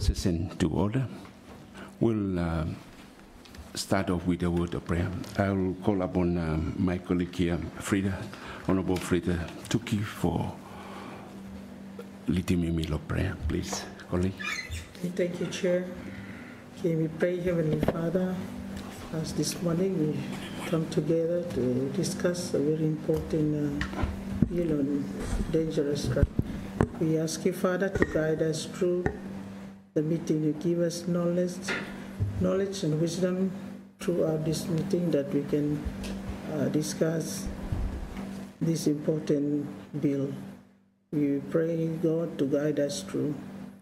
session to order. We'll start off with a word of prayer. I'll call upon my colleague here, Honorable Frida Tuki, for leading me in meal of prayer. Please, colleague. Thank you, Chair. Okay, we pray, Heavenly Father, as this morning we come together to discuss a very important bill on dangerous drugs. We ask you, Father, to guide us through the meeting. You give us knowledge and wisdom throughout this meeting that we can discuss this important bill. We pray, God, to guide us through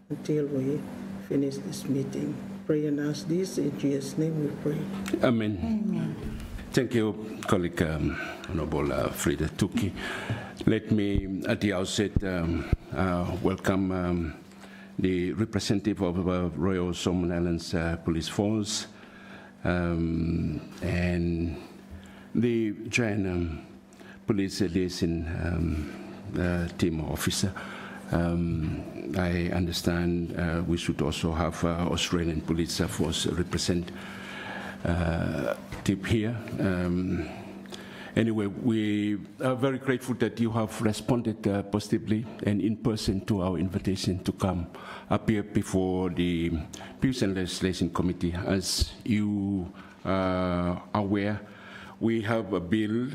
until we finish this meeting. Pray and ask this in Jesus' name we pray. Amen. Amen. Thank you, colleague Honorable Frida Tuki. Let me, at the outset, welcome the representative of Royal Solomon Islands Police Force and the Giant Police Liaison team officer. I understand we should also have Australian Police Force representative here. Anyway, we are very grateful that you have responded positively and in person to our invitation to come appear before the Bills and Legislation Committee. As you are aware, we have a bill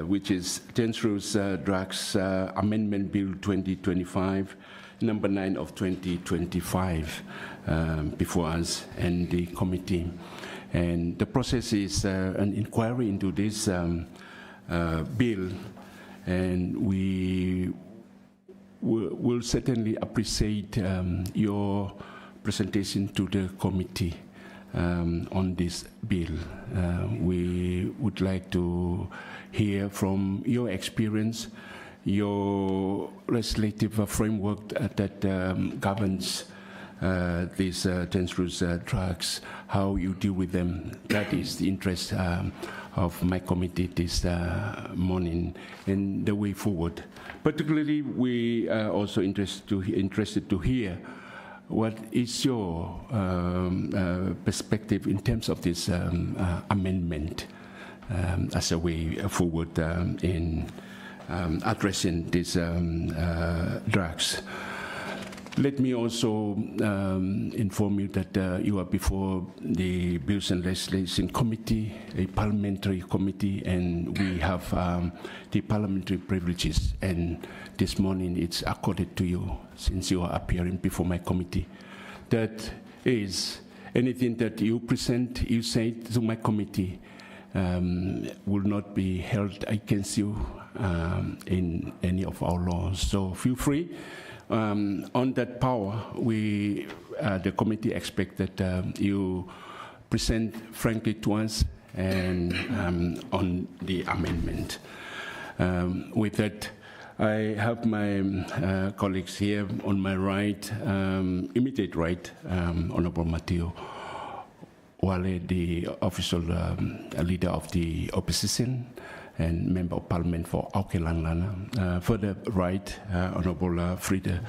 which is Dangerous Drugs Amendment Bill 2025, number 9 of 2025, before us and the committee. And the process is an inquiry into this bill, and we will certainly appreciate your presentation to the committee on this bill. We would like to hear from your experience, your legislative framework that governs these dangerous drugs, how you deal with them. That is the interest of my committee this morning and the way forward. Particularly, we are also interested to hear what is your perspective in terms of this amendment as a way forward in addressing these drugs. Let me also inform you that you are before the Bills and Legislation Committee, a parliamentary committee, and we have the parliamentary privileges. And this morning it's accorded to you, since you are appearing before my committee. That is, anything that you present, you say to my committee, will not be held against you in any of our laws. So feel free. On that power, we, the committee, expect that you present frankly to us and on the amendment. With that, I have my colleagues here on my right, immediate right, Honorable Matteo Wale, the official leader of the opposition and Member of Parliament for Auckland. Further right, Honorable Frida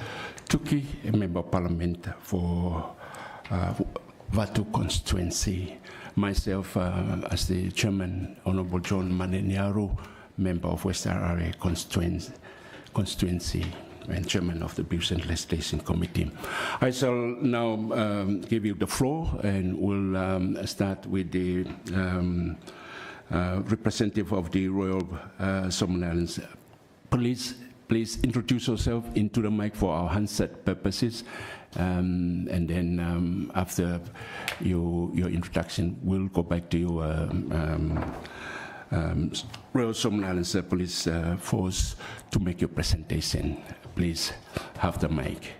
Tuki, a Member of Parliament for Vatu constituency. Myself, as the Chairman, Honorable John Maneniaru, Member of West RRA constituency and Chairman of the Bills and Legislation Committee. I shall now give you the floor, and we'll start with the representative of the Royal Solomon Islands Police. Please introduce yourself into the mic for our handset purposes, and then after your introduction, we'll go back to your Royal Solomon Islands Police Force to make your presentation. Please have the mic.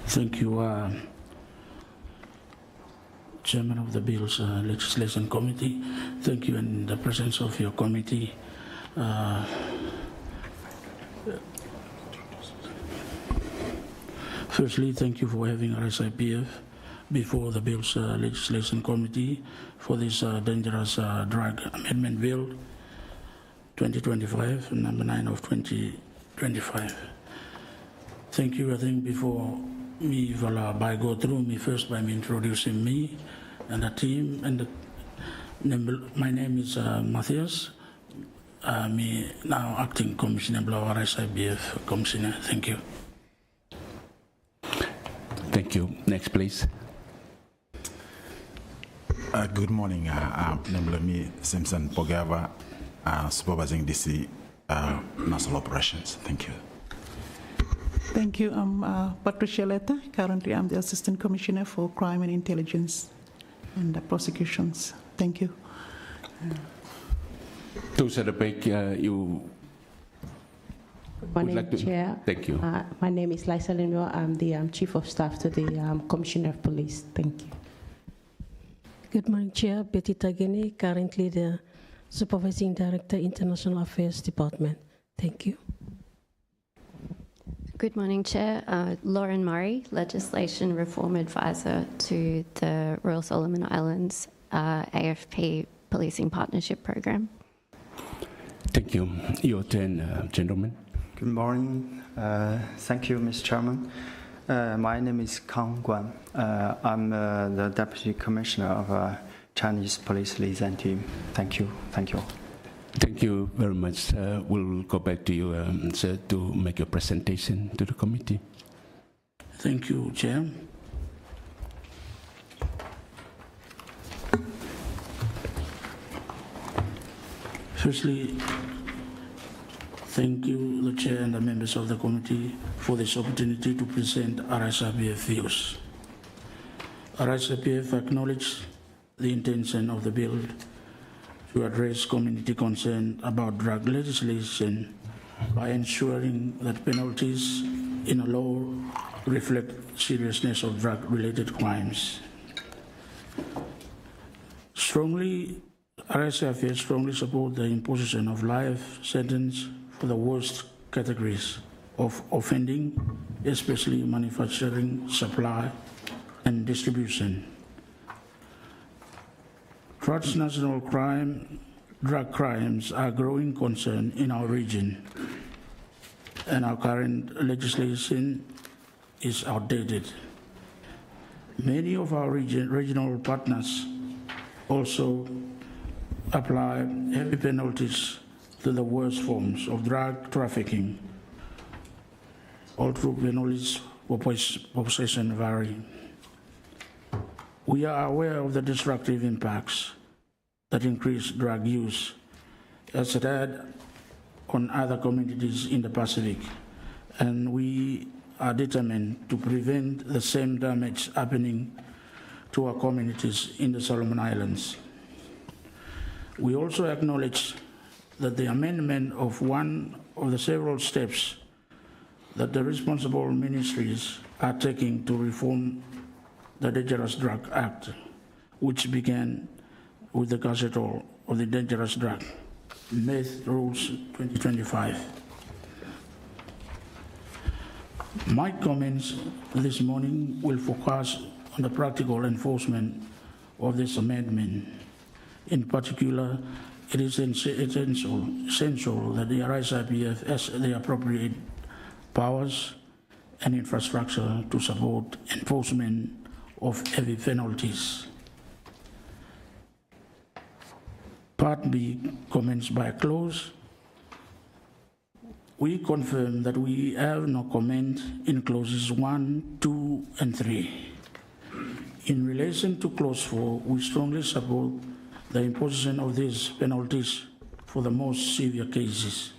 Thank you, Chairman of the Bills Legislation Committee. Thank you in the presence of your committee. Firstly, thank you for having RSIPF before the Bills Legislation Committee for this dangerous drug amendment bill 2025, number 9 of 2025. Thank you. I think before me, by go through me first by me introducing me and the team and my name is Matthias. Me now acting commissioner of RSIPF commissioner. Thank you. Thank you. Next, please. Good morning. I'm me Simpson Pogava, supervising DC national operations. Thank you. Thank you. I'm Patricia Letta. Currently, I'm the Assistant Commissioner for Crime and Intelligence and Prosecutions. Thank you. To celebrate, you Good morning, would like to... Chair. Thank you. My name is Liza Lenua. I'm the Chief of Staff to the Commissioner of Police. Thank you. Good morning, Chair. Betty Tagini, currently the Supervising Director, International Affairs Department. Thank you. Good morning, Chair. Lauren Murray, Legislation Reform Advisor to the Royal Solomon Islands AFP Policing Partnership Program. Thank you. Your turn, gentlemen. Good morning. Thank you, Mr. Chairman. My name is Kang Guan. I'm the Deputy Commissioner of Chinese Police Liaison Team. Thank you. Thank you. Thank you very much. We'll go back to you, sir, to make your presentation to the committee. Thank you, Chair. Firstly, thank you, the Chair and the members of the committee, for this opportunity to present RSIPF views. RSIPF acknowledges the intention of the bill to address community concern about drug legislation by ensuring that penalties in a law reflect seriousness of drug-related crimes. RSIPF strongly support the imposition of life sentence for the worst categories of offending, especially manufacturing, supply, and distribution. Transnational drug crimes are a growing concern in our region, and our current legislation is outdated. Many of our regional partners also apply heavy penalties to the worst forms of drug trafficking, although penalties for possession vary. We are aware of the destructive impacts that increased drug use has had on other communities in the Pacific, and we are determined to prevent the same damage happening to our communities in the Solomon Islands. We also acknowledge that the amendment of one of the several steps that the responsible ministries are taking to reform the Dangerous Drug Act, which began with the Gazette of the Dangerous Drug, Meth Rules 2025. My comments this morning will focus on the practical enforcement of this amendment. In particular, it is essential that the RSIPF has the appropriate powers and infrastructure to support enforcement of heavy penalties. Part B comments by a clause. We confirm that we have no comment in clauses 1, 2, and 3. In relation to clause 4, we strongly support the imposition of these penalties for the most severe cases.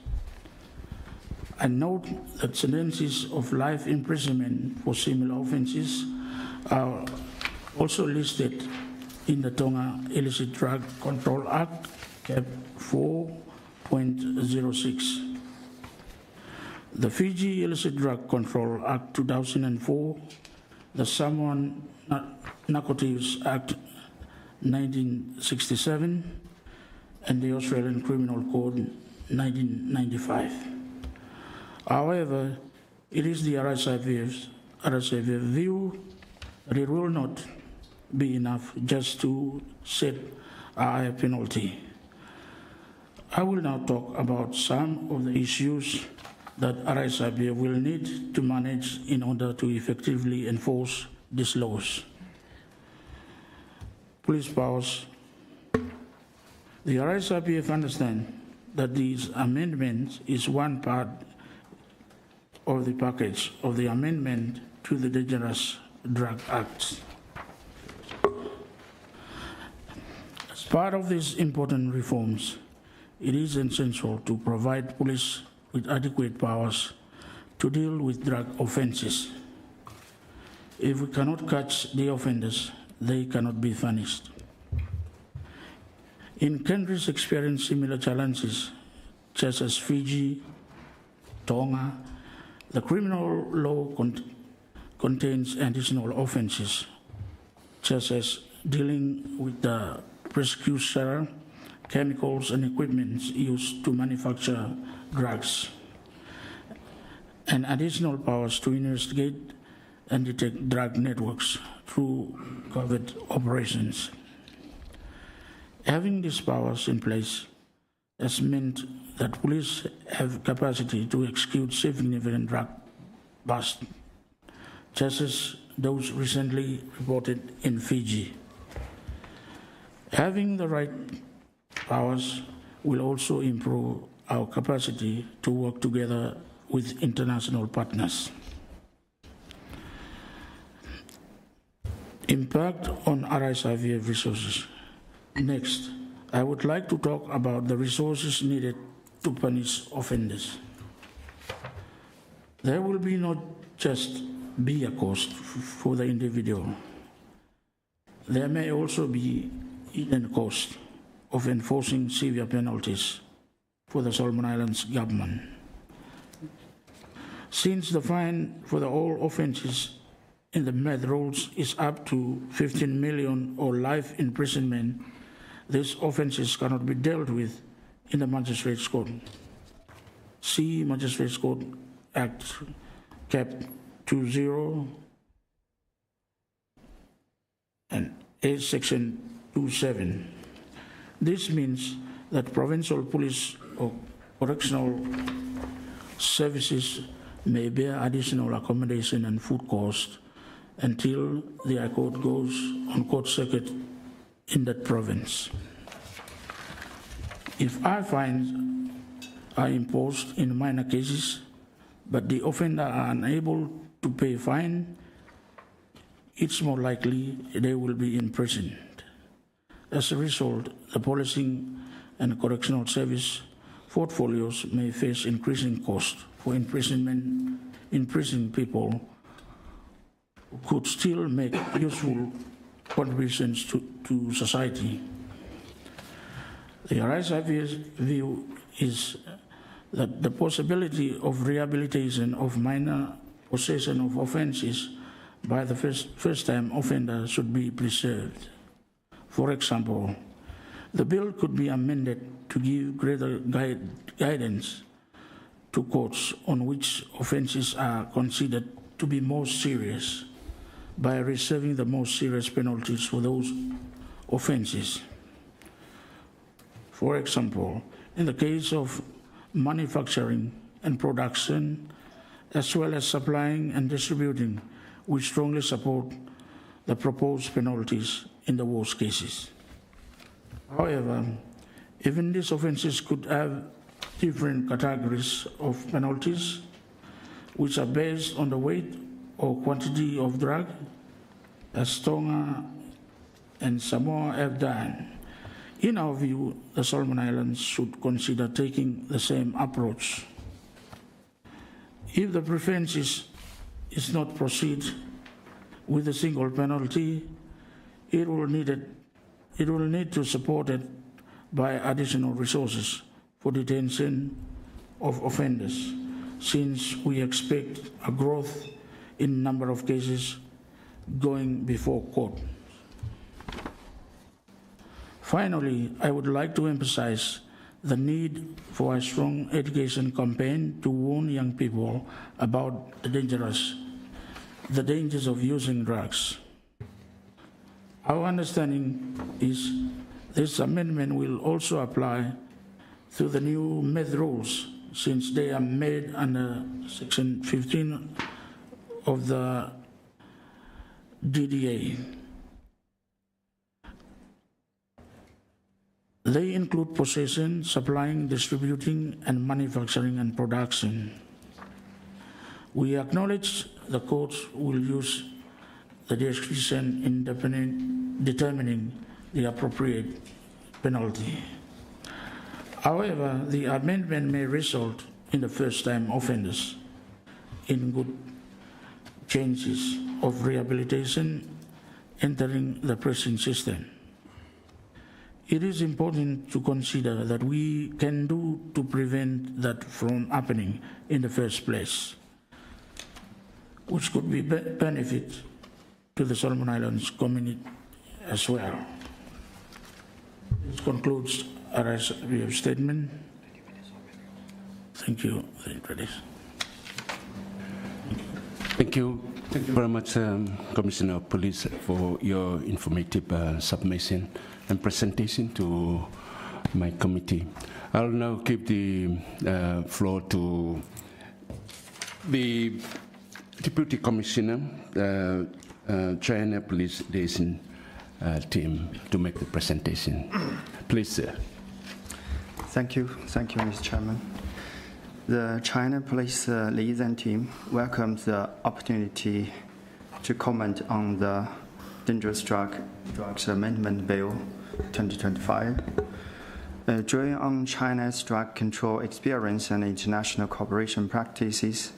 I note that sentences of life imprisonment for similar offenses are also listed in the Tonga Illicit Drug Control Act, Cap 4.06. The Fiji Illicit Drug Control Act 2004, the Samoan Narcotics Act 1967, and the Australian Criminal Code 1995. However, it is the RSIPF view that it will not be enough just to set a higher penalty. I will now talk about some of the issues that RSIPF will need to manage in order to effectively enforce these laws. Police powers. The RSIPF understands that these amendments is one part of the package of the amendment to the Dangerous Drug Act. As part of these important reforms, it is essential to provide police with adequate powers to deal with drug offenses. If we cannot catch the offenders, they cannot be punished. In countries experiencing similar challenges, such as Fiji, Tonga, the criminal law contains additional offenses, such as dealing with the precursor chemicals and equipment used to manufacture drugs, and additional powers to investigate and detect drug networks through covert operations. Having these powers in place has meant that police have capacity to execute significant drug busts, such as those recently reported in Fiji. Having the right powers will also improve our capacity to work together with international partners. Impact on RSIPF resources. Next, I would like to talk about the resources needed to punish offenders. There will be not just be a cost for the individual. There may also be hidden cost of enforcing severe penalties for the Solomon Islands government. Since the fine for all offenses in the meth rules is up to 15 million or life imprisonment, these offenses cannot be dealt with in the Magistrates Court. See Magistrates Court Act Cap 20 and 8 Section 27. This means that provincial police or correctional services may bear additional accommodation and food costs until the High Court goes on court circuit in that province. If fines are imposed in minor cases, but the offender are unable to pay fine, it's more likely they will be imprisoned. As a result, the policing and correctional service portfolios may face increasing costs for imprisonment. Imprisoned people could still make useful contributions to society. The RSIPF's view is that the possibility of rehabilitation of minor possession of offenses by the first-time offender should be preserved. For example, the bill could be amended to give greater guidance to courts on which offenses are considered to be most serious by reserving the most serious penalties for those offenses. For example, in the case of manufacturing and production, as well as supplying and distributing, we strongly support the proposed penalties in the worst cases. However, even these offenses could have different categories of penalties, which are based on the weight or quantity of drug, as Tonga and Samoa have done. In our view, the Solomon Islands should consider taking the same approach. If the preference is not proceed with a single penalty, it will need to support it by additional resources for detention of offenders, since we expect a growth in number of cases going before court. Finally, I would like to emphasize the need for a strong education campaign to warn young people about the dangers of using drugs. Our understanding is this amendment will also apply to the new meth rules since they are made under Section 15 of the DDA. They include possession, supplying, distributing, and manufacturing and production. We acknowledge the courts will use the discretion in determining the appropriate penalty. However, the amendment may result in the first-time offenders in good chances of rehabilitation entering the prison system. It is important to consider that we can do to prevent that from happening in the first place, which could be benefit to the Solomon Islands community as well. This concludes RSIPF statement. Thank you. Thank you. Thank you very much, Commissioner of Police, for your informative submission and presentation to my committee. I'll now give the floor to the Deputy Commissioner, China Police Liaison team to make the presentation. Please, sir. Thank you, Mr. Chairman. The China Police Liaison team welcomes the opportunity to comment on the Dangerous Drugs Amendment Bill 2025. Drawing on China's drug control experience and international cooperation practices,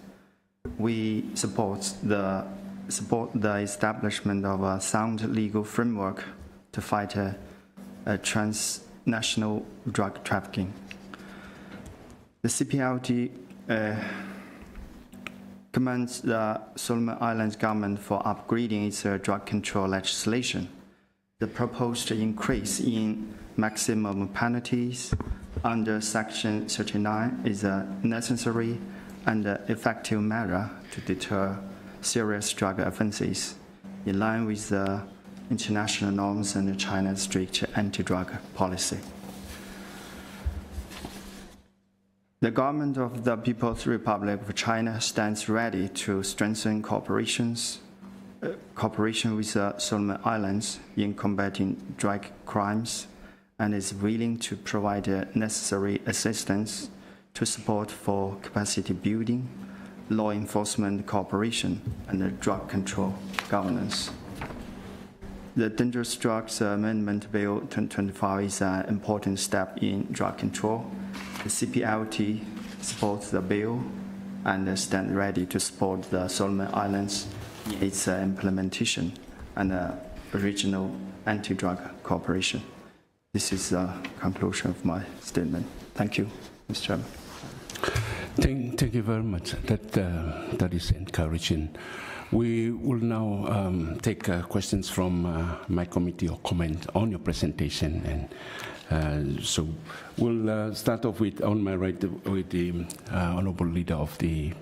we support the establishment of a sound legal framework to fight transnational drug trafficking. The CPLT commends the Solomon Islands government for upgrading its drug control legislation. The proposed increase in maximum penalties under Section 39 is a necessary and effective measure to deter serious drug offenses, in line with the international norms and China's strict anti-drug policy. The government of the People's Republic of China stands ready to strengthen cooperation with the Solomon Islands in combating drug crimes and is willing to provide necessary assistance to support for capacity building, law enforcement cooperation, and drug control governance. The Dangerous Drugs Amendment Bill 2025 is an important step in drug control. The CPLT supports the bill and stands ready to support the Solomon Islands in its implementation and regional anti-drug cooperation. This is the conclusion of my statement. Thank you, Mr. Chairman. Thank you very much. That is encouraging. We will now take questions from my committee or comment on your presentation, and so we'll start off with, on my right, with the Honourable Leader of the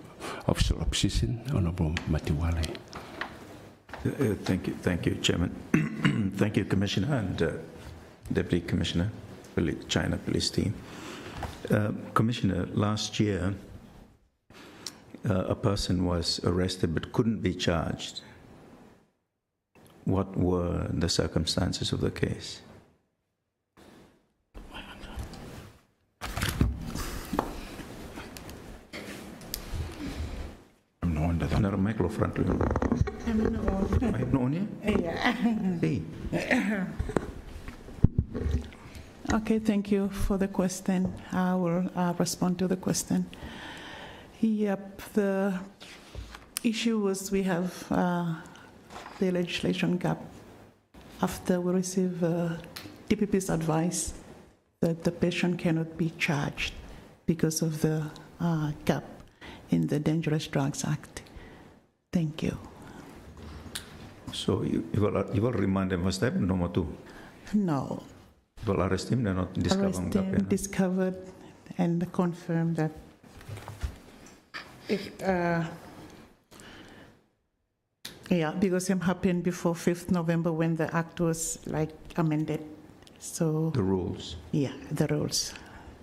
Official Opposition, Honourable Matiwale. Thank you, Chairman. Thank you, Commissioner and Deputy Commissioner, China Police Team. Commissioner, last year, a person was arrested but couldn't be charged. What were the circumstances of the case? Naar een microfoon. Okay, thank you for the question. I will respond to the question. Yep, the issue was we have the legislation gap after we receive DPP's advice that the patient cannot be charged because of the gap in the Dangerous Drugs Act. Thank you. So you will remind them, was that number 2? No. You will arrest him, they're not discovered. Arrest him, discovered, and confirm that if, yeah, because it happened before 5th November when the act was like amended. So the rules. Yeah, the rules.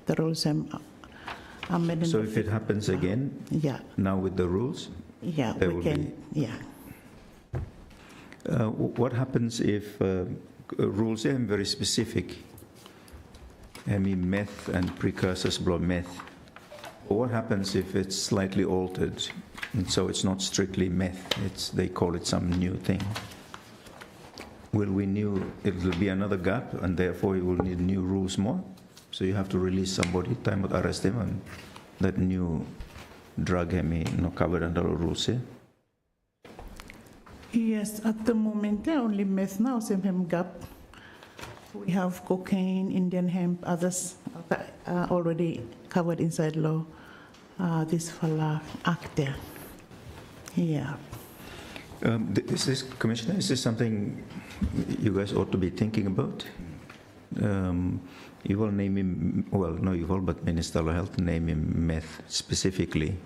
The rules amendment. So if it happens again, Yeah, now with the rules, yeah, there we will can, yeah. what happens if rules are very specific? I mean, meth and precursors below meth. What happens if it's slightly altered, and so it's not strictly meth? They call it some new thing. Will we it will be another gap, and therefore you will need new rules more? So you have to release somebody, time of arrest them, and that new drug not covered under the rules here. Yes, at the moment, only meth now, same hemp gap. We have cocaine, Indian hemp, others are already covered inside law. This fella act there. Yeah. Commissioner, is this something you guys ought to be thinking about? You will name him, well, no, you will, but Minister of Health name him meth specifically.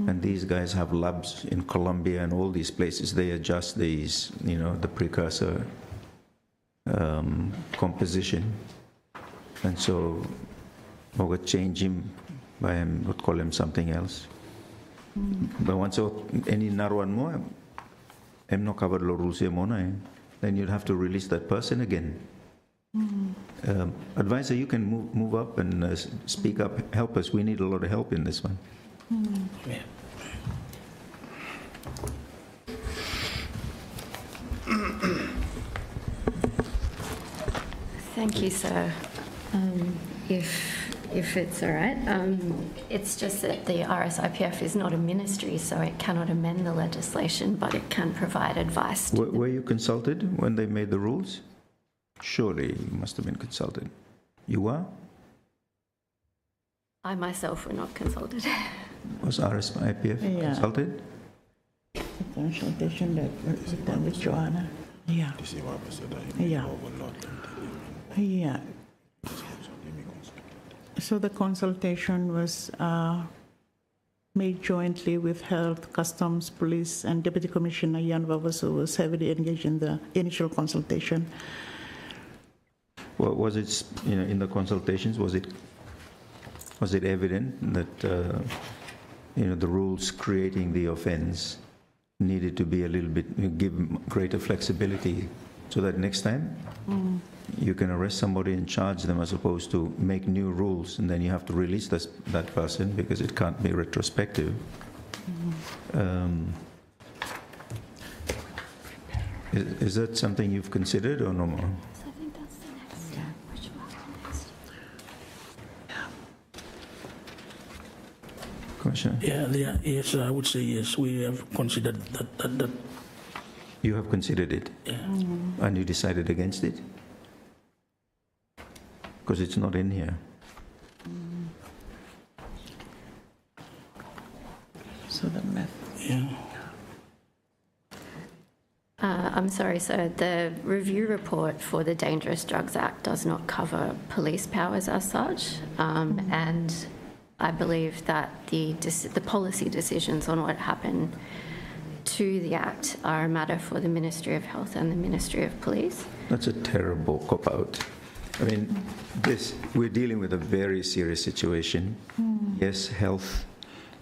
And these guys have labs in Colombia and all these places. They adjust these, the precursor composition. And so we would change him by would call him something else. But once any narrow more, I'm not covered the rules here, then you'd have to release that person again. Advisor, you can move up and speak up, help us. We need a lot of help in this one. Yeah. Thank you, sir. If it's all right, it's just that the RSIPF is not a ministry, so it cannot amend the legislation, but it can provide advice. Were you consulted when they made the rules? Surely you must have been consulted. You were? I myself were not consulted. Was RSIPF consulted? The consultation that was done with Joanna. Yeah. Yeah. Yeah. So the consultation was made jointly with Health, Customs, Police, and Deputy Commissioner Jan Vavasu was heavily engaged in the initial consultation. Well, was it, in the consultations, was it evident that, the rules creating the offense needed to be a little bit, give greater flexibility so that next time you can arrest somebody and charge them as opposed to make new rules and then you have to release that person because it can't be retrospective? Is that something you've considered or no more? I think that's the next step. Which one? Commissioner? Yeah, yes, I would say yes. We have considered that. You have considered it? Yeah. And you decided against it? Because it's not in here. So the meth. Yeah. I'm sorry, sir. The review report for the Dangerous Drugs Act does not cover police powers as such, and I believe that the policy decisions on what happened to the Act are a matter for the Ministry of Health and the Ministry of Police. That's a terrible cop-out. I mean, we're dealing with a very serious situation. Yes, health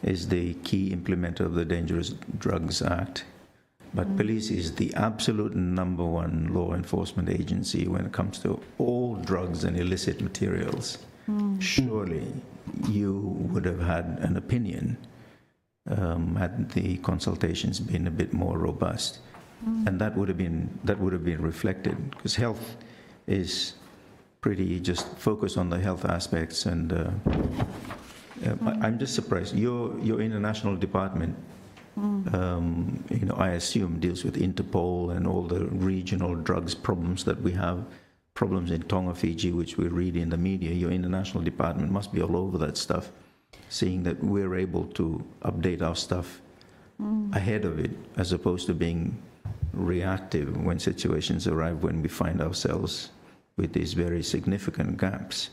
is the key implementer of the Dangerous Drugs Act, but police is the absolute #1 law enforcement agency when it comes to all drugs and illicit materials. Surely you would have had an opinion had the consultations been a bit more robust, and that would have been reflected, because health is pretty just focused on the health aspects. And I'm just surprised. Your international department, I assume deals with Interpol and all the regional drugs problems that we have, problems in Tonga, Fiji, which we read in the media. Your international department must be all over that stuff, seeing that we're able to update our stuff ahead of it, as opposed to being reactive when situations arrive, when we find ourselves with these very significant gaps.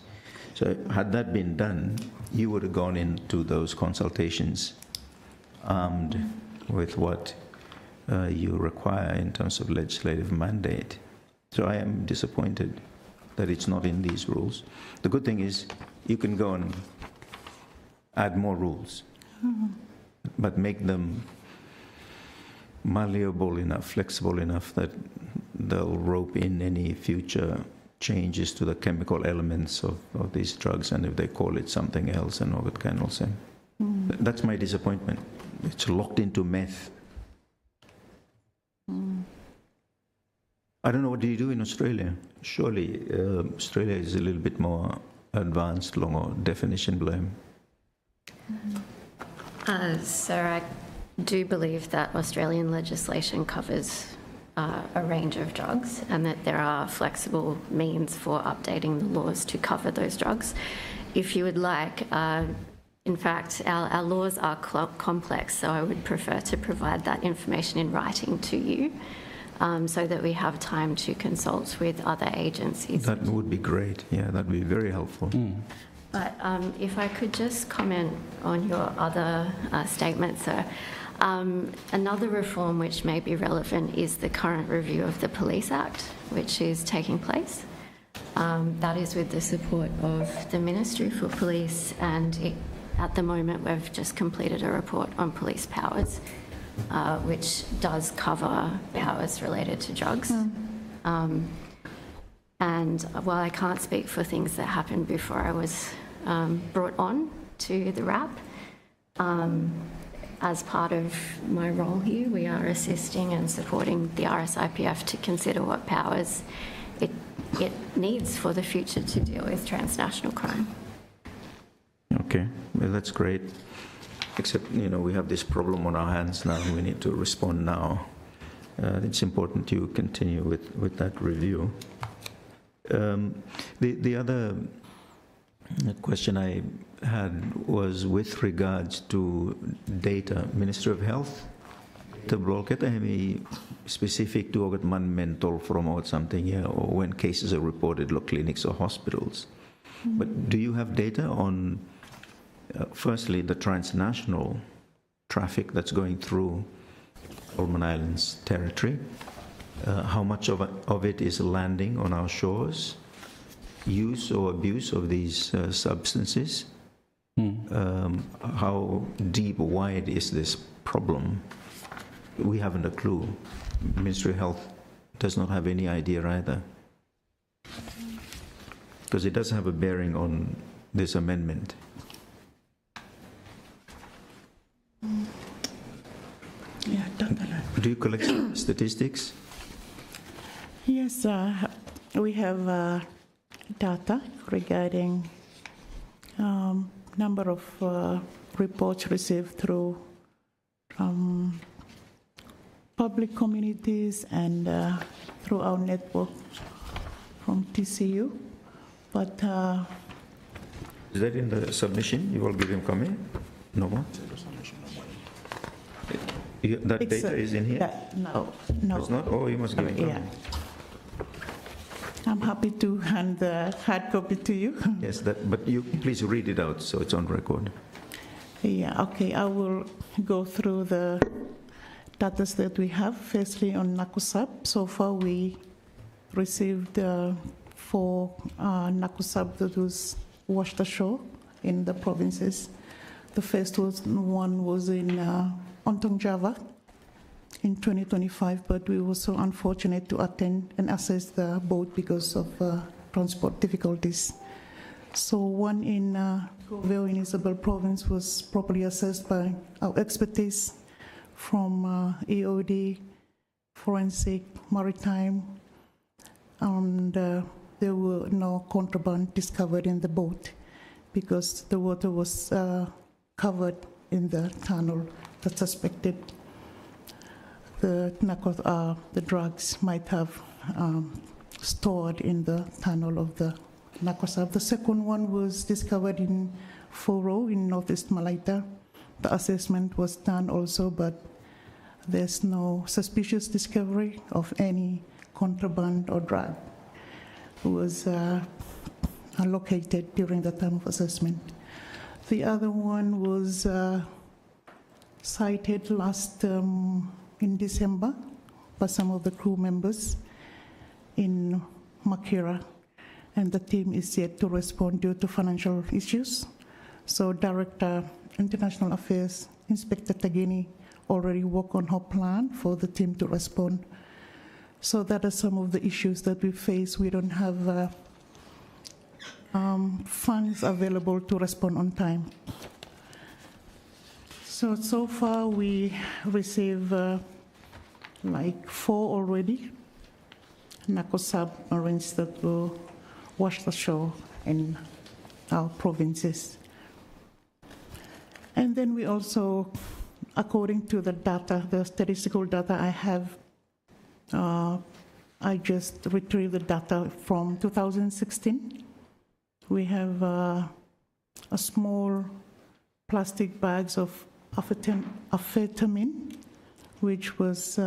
So had that been done, you would have gone into those consultations armed with what you require in terms of legislative mandate. So I am disappointed that it's not in these rules. The good thing is you can go and add more rules, but make them malleable enough, flexible enough that they'll rope in any future changes to the chemical elements of these drugs, and if they call it something else, and all that kind of thing. That's my disappointment. It's locked into meth. I don't know, what do you do in Australia? Surely Australia is a little bit more advanced, longer definition blame. Sir, I do believe that Australian legislation covers a range of drugs, and that there are flexible means for updating the laws to cover those drugs. If you would like, in fact, our laws are complex, so I would prefer to provide that information in writing to you, so that we have time to consult with other agencies. That would be great. Yeah, that would be very helpful. But if I could just comment on your other statement, sir. Another reform which may be relevant is the current review of the Police Act, which is taking place. That is with the support of the Ministry for Police, and at the moment we've just completed a report on police powers, which does cover powers related to drugs. And while I can't speak for things that happened before I was brought on to the RAP, as part of my role here, we are assisting and supporting the RSIPF to consider what powers it needs for the future to deal with transnational crime. Okay, well, that's great. Except, you know, we have this problem on our hands now. We need to respond now. It's important you continue with that review. The other question I had was with regards to data. Ministry of Health, the blockade specific to man mental from or something here, or when cases are reported at clinics or hospitals. But do you have data on, firstly, the transnational traffic that's going through Solomon Islands territory? How much of it is landing on our shores? Use or abuse of these substances? How deep or wide is this problem? We haven't a clue. Ministry of Health does not have any idea either. Because it does have a bearing on this amendment. Do you collect statistics? Yes, we have data regarding number of reports received through public communities and through our network from TCU. But is that in the submission? You will give him comment? No more? That data is in here? No. It's not? Oh, you must give him comment. I'm happy to hand the hard copy to you. Yes, but you please read it out so it's on record. Yeah, okay. I will go through the data that we have. Firstly, on Nakusab, so far we received 4 Nakusab that was washed ashore in the provinces. The first one was in Ontong Java in 2025, but we were so unfortunate to attend and assess the boat because of transport difficulties. So one in Goveo in Isabel province was properly assessed by our expertise from EOD, forensic, maritime, and there were no contraband discovered in the boat because the water was covered in the tunnel that suspected the drugs might have stored in the tunnel of the Nakosab. The second one was discovered in Foro in Northeast Malaita. The assessment was done also, but there's no suspicious discovery of any contraband or drug. It was located during the time of assessment. The other one was cited last in December by some of the crew members in Makira, and the team is yet to respond due to financial issues. So Director International Affairs, Inspector Tagini, already worked on her plan for the team to respond. So that are some of the issues that we face. We don't have funds available to respond on time. So far we receive like 4 already, NACO submarines that will wash the shore in our provinces. And then we also, according to the data, the statistical data I have, I just retrieved the data from 2016. We have a small plastic bags of amphetamine, which was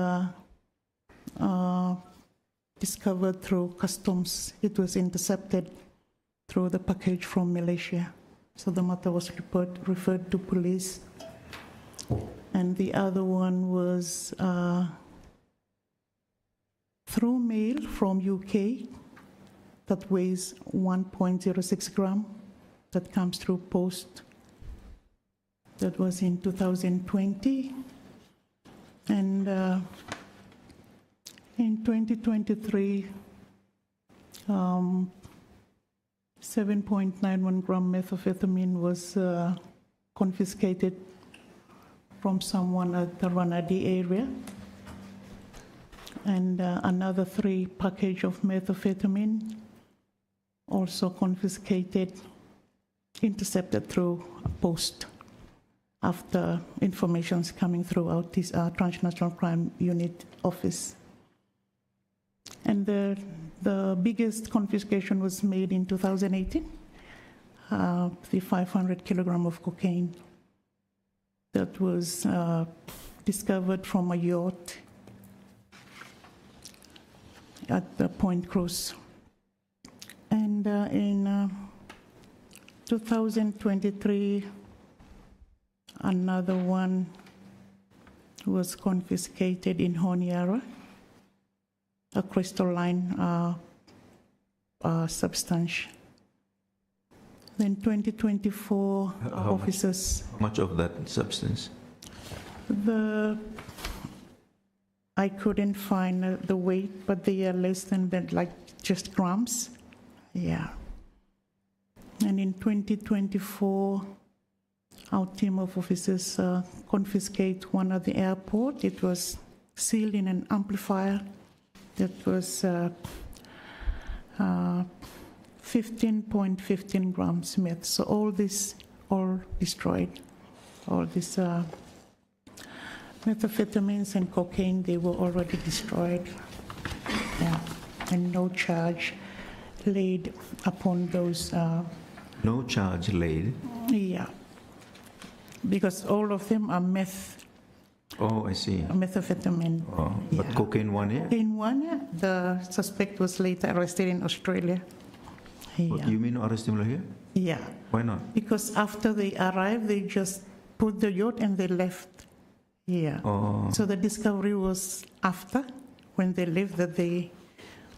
discovered through customs. It was intercepted through the package from Malaysia. So the matter was referred to police. And the other one was through mail from UK that weighs 1.06 gram that comes through post. That was in 2020. And in 2023, 7.91 gram methamphetamine was confiscated from someone at the Ranadi area. And another 3 package of methamphetamine also confiscated, intercepted through a post after information's coming through our Transnational Crime Unit office. And the biggest confiscation was made in 2018, the 500 kilogram of cocaine that was discovered from a yacht at the Point Cruz. And in 2023, another one was confiscated in Honiara, a crystalline substance. Then 2024 officers. How much of that substance? I couldn't find the weight, but they are less than that, like just grams. Yeah. And in 2024, our team of officers confiscate one at the airport. It was sealed in an amplifier that was 15.15 grams meth. So all this, all destroyed. All these methamphetamines and cocaine, they were already destroyed. Yeah. And no charge laid upon those. No charge laid? Yeah. Because all of them are meth. Oh, I see. Methamphetamine. Oh, but yeah. cocaine 1 year? In 1 year, the suspect was later arrested in Australia. Yeah. You mean arrest him here? Yeah. Why not? Because after they arrived, they just put the yacht and they left. Yeah. Oh. So the discovery was after, when they left, that they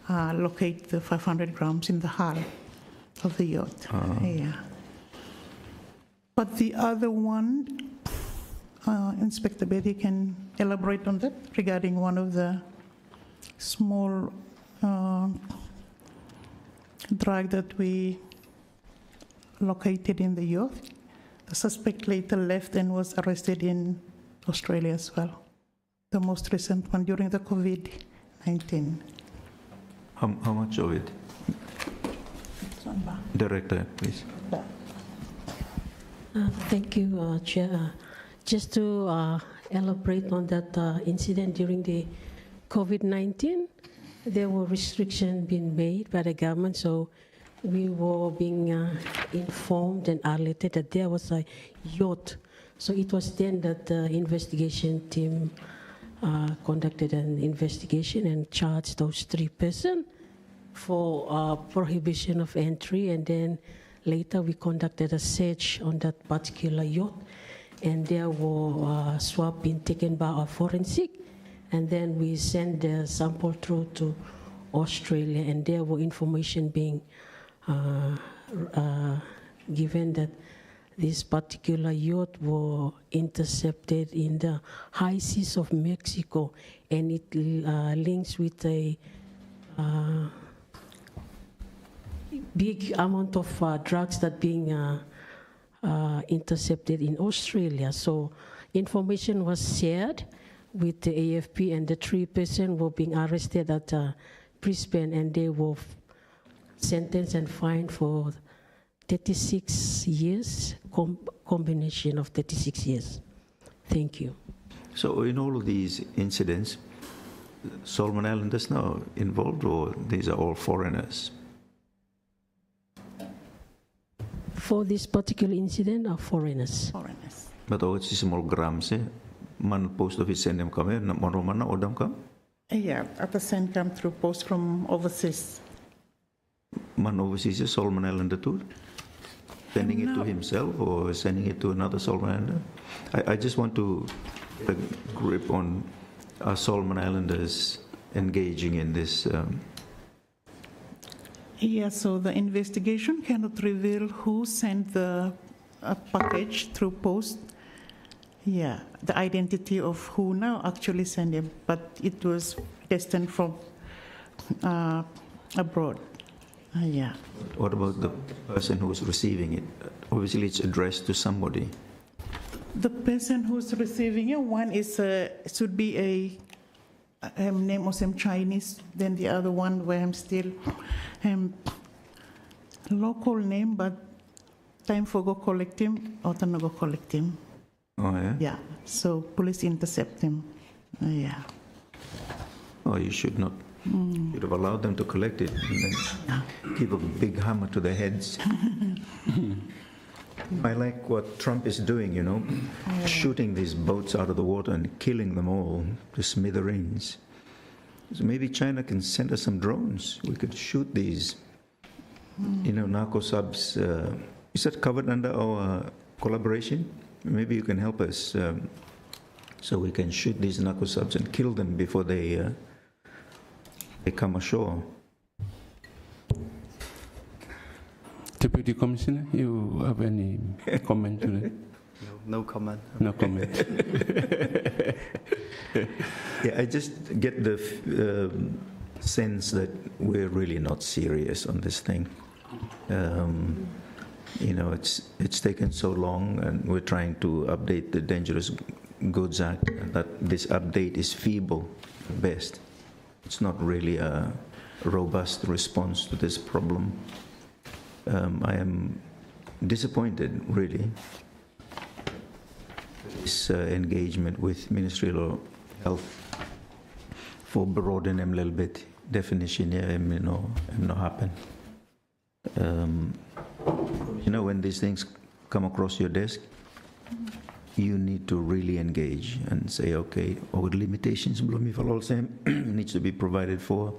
locate the 500 grams in the hull of the yacht. Yeah. But the other one, Inspector Betty can elaborate on that regarding one of the small drug that we located in the yacht. The suspect later left and was arrested in Australia as well. The most recent one during the COVID-19. How much of it? Director, please. Thank you, Chair. Just to elaborate on that incident during the COVID-19, there were restrictions being made by the government, so we were being informed and alerted that there was a yacht. So it was then that the investigation team conducted an investigation and charged those 3 persons for prohibition of entry, and then later we conducted a search on that particular yacht, and there were swab being taken by our forensic, and then we sent the sample through to Australia, and there were information being given that this particular yacht were intercepted in the high seas of Mexico, and it links with a big amount of drugs that being intercepted in Australia. So information was shared with the AFP, and the 3 persons were being arrested at Brisbane, and they were sentenced and fined for 36 years, combination of 36 years. Thank you. So in all of these incidents, Solomon Islanders now involved, or these are all foreigners? For this particular incident, are foreigners. Foreigners. But it's small grams, eh? Man post office send them come here, man Romana or them come? Yeah, at the same come through post from overseas. Man overseas is Solomon Islander too? Sending it to himself or sending it to another Solomon Islander? I just want to get a grip on Solomon Islanders engaging in this. Yeah, so the investigation cannot reveal who sent the package through post. Yeah, the identity of who now actually sent it, but it was destined from abroad. Yeah. What about the person who's receiving it? Obviously, it's addressed to somebody. The person who's receiving it, one is should be a name of some Chinese. Then the other one where I'm still local name, but time for go collect him or to no go collect him. Oh yeah. Yeah. So police intercept him. Yeah. Oh, you should not. You'd have allowed them to collect it and then give a big hammer to their heads. I like what Trump is doing, you know, shooting these boats out of the water and killing them all to smithereens. So maybe China can send us some drones. We could shoot these, you know, narco subs. Is that covered under our collaboration? Maybe you can help us so we can shoot these narco subs and kill them before they come ashore. Deputy Commissioner, you have any comment to that? No comment. No comment. Yeah, I just get the sense that we're really not serious on this thing. You know, it's taken so long, and we're trying to update the Dangerous Goods Act, and that this update is feeble at best. It's not really a robust response to this problem. I am disappointed, really, this engagement with Ministry of Health for broaden a little bit definition here, no happen. You know, when these things come across your desk, you need to really engage and say, okay, our limitations needs to be provided for,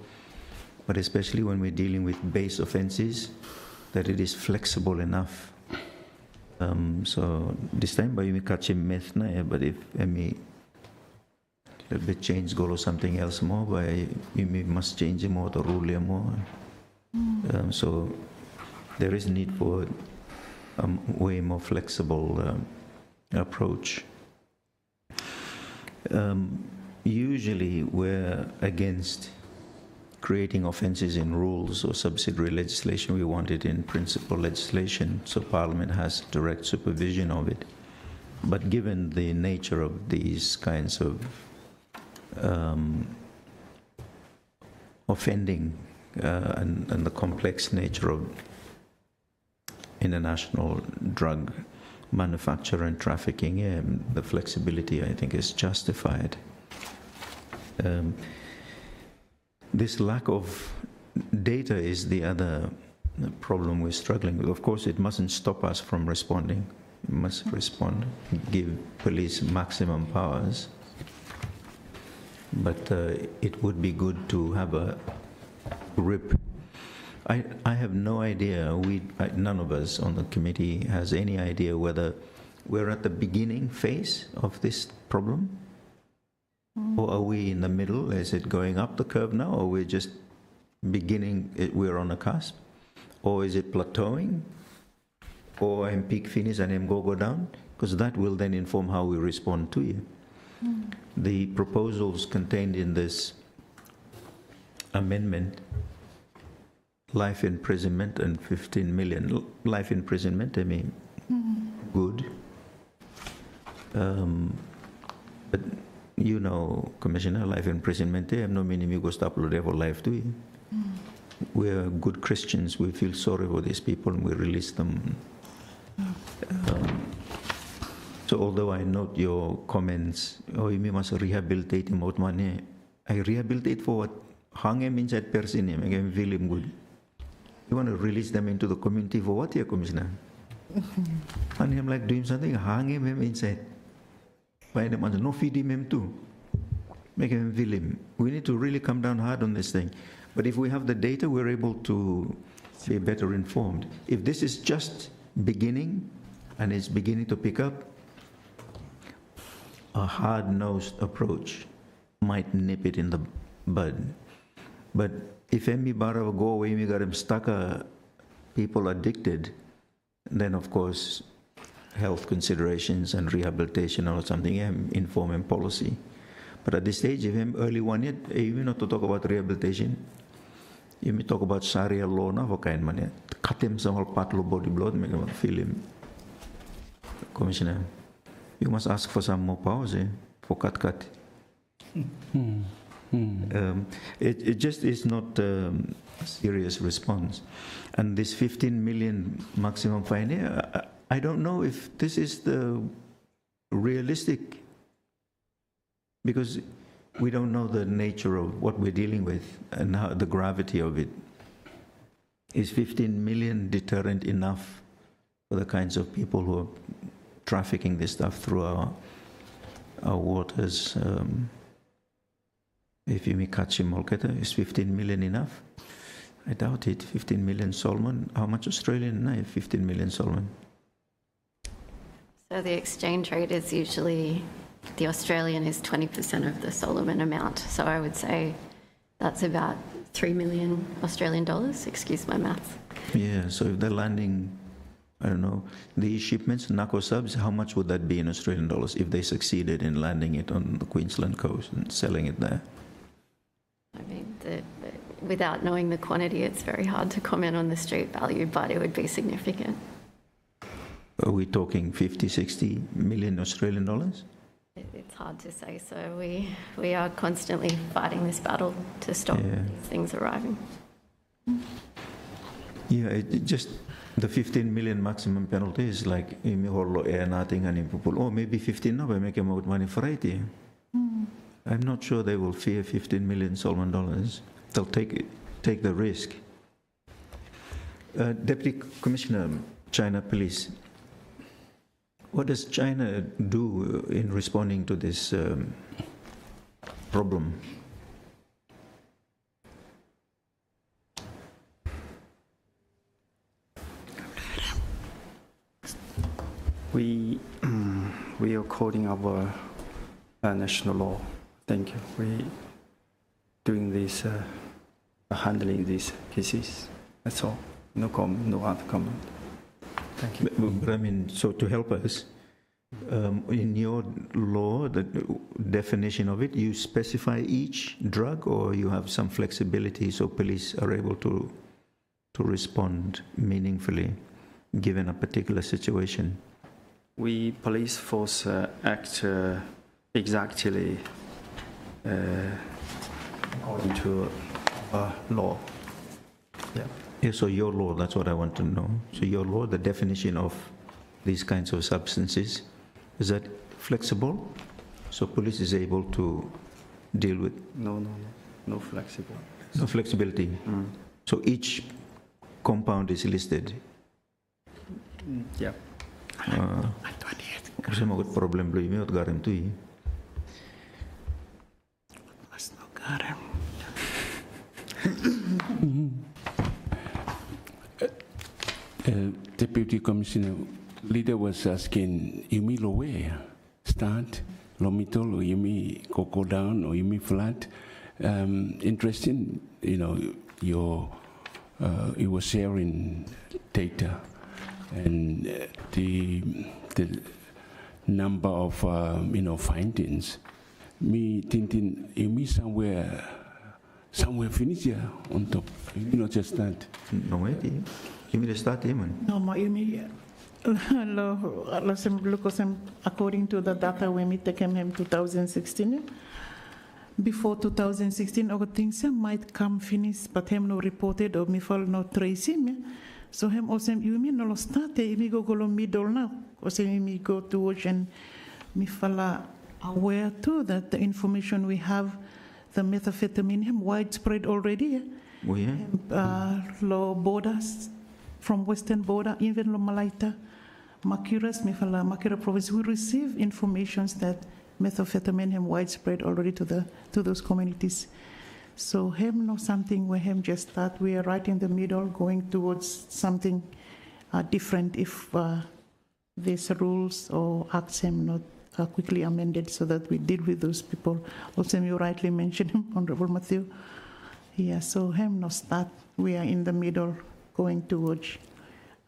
but especially when we're dealing with base offenses, that it is flexible enough. So this time, by you catch a myth, but if a bit change goal or something else more, by you must change more to rule more. So there is need for a way more flexible approach. Usually we're against creating offences in rules or subsidiary legislation. We want it in principal legislation, so Parliament has direct supervision of it. But given the nature of these kinds of offending and the complex nature of international drug manufacture and trafficking, the flexibility, I think, is justified. This lack of data is the other problem we're struggling with. Of course, it mustn't stop us from responding. We must respond, give police maximum powers. But it would be good to have a grip. I have no idea, none of us on the committee has any idea whether we're at the beginning phase of this problem, or are we in the middle? Is it going up the curve now, or we're just beginning, we're on a cusp? Or is it plateauing? or I'm peak finish and I'm go down, because that will then inform how we respond to you. The proposals contained in this amendment, life imprisonment and 15 million. Life imprisonment, I mean, good. But you know, Commissioner, life imprisonment, I have no meaning you go stop for life, do you? We're good Christians, we feel sorry for these people and we release them. So although I note your comments, oh, you must rehabilitate him out money. I rehabilitate for what? Hang him inside person, make him feel him good. You want to release them into the community for what here, Commissioner? And him like doing something, hang him inside. Find him, no feed him too. Make him feel him. We need to really come down hard on this thing. But if we have the data, we're able to be better informed. If this is just beginning and it's beginning to pick up, a hard-nosed approach might nip it in the bud. But if Emi Bara go away, we got him stuck, people addicted, then of course health considerations and rehabilitation or something inform in policy. But at this stage, if I'm early one yet, even not to talk about rehabilitation, you may talk about Sharia law now for kind money. Cut him some part of body blood, make him feel him. Commissioner, you must ask for some more powers for cut. It just is not a serious response. And this 15 million maximum fine, I don't know if this is the realistic, because we don't know the nature of what we're dealing with and how, the gravity of it. Is 15 million deterrent enough for the kinds of people who are trafficking this stuff through our waters? If you may catch him, is 15 million enough? I doubt it. 15 million Solomon. How much Australian knife? 15 million Solomon. So the exchange rate is usually, the Australian is 20% of the Solomon amount. So I would say that's about 3 million Australian dollars. Excuse my maths. Yeah, so if they're landing, I don't know, these shipments, narco subs, how much would that be in Australian dollars if they succeeded in landing it on the Queensland coast and selling it there? I mean, without knowing the quantity, it's very hard to comment on the street value, but it would be significant. Are we talking 50, 60 million Australian dollars? It's hard to say. So we are constantly fighting this battle to stop these things arriving. Yeah, it just the 15 million maximum penalty is like nothing and people. Oh, maybe 15 now, but make them out money for it. I'm not sure they will fear 15 million Solomon dollars. They'll take the risk. Deputy Commissioner, China Police. What does China do in responding to this problem? We are according our national law. Thank you. We doing this, handling these cases. That's all. No comment. No other comment. Thank you. But I mean, so to help us, in your law, the definition of it, you specify each drug, or you have some flexibility so police are able to respond meaningfully given a particular situation? We police force act exactly according to law. Yeah. Yeah, so your law, that's what I want to know. So your law, the definition of these kinds of substances, is that flexible? So police is able to deal with? No flexible. No flexibility. So each compound is listed? Yeah. Kasi magot problem bro imi ot garam tu i. Mas no garam. Deputy Commissioner, leader was asking, Yumi lowe start, lomito lo Yumi coco down or Yumi flat. Interesting, you know, you were sharing data. and the number of findings. Me thinking, you me somewhere finish here on top. You not just that. No, maybe. You mean start even? No, ma imi according to the data when we take him 2016. Before 2016, other things might come finish, but him no reported or me fall no tracing. So him also you mean no start me go middle now. Also me go to watch and me fall aware too that the information we have, the methamphetamine him widespread already. Oh yeah. Low borders from western border, even lo Malaita, Makiras, Makira province, we receive informations that methamphetamine him widespread already to those communities. So him not something where him just start. We are right in the middle, going towards something different if these rules or acts him not quickly amended so that we deal with those people. Also, you rightly mentioned him, Honorable Matthew. Yeah, so him not start. We are in the middle, going towards.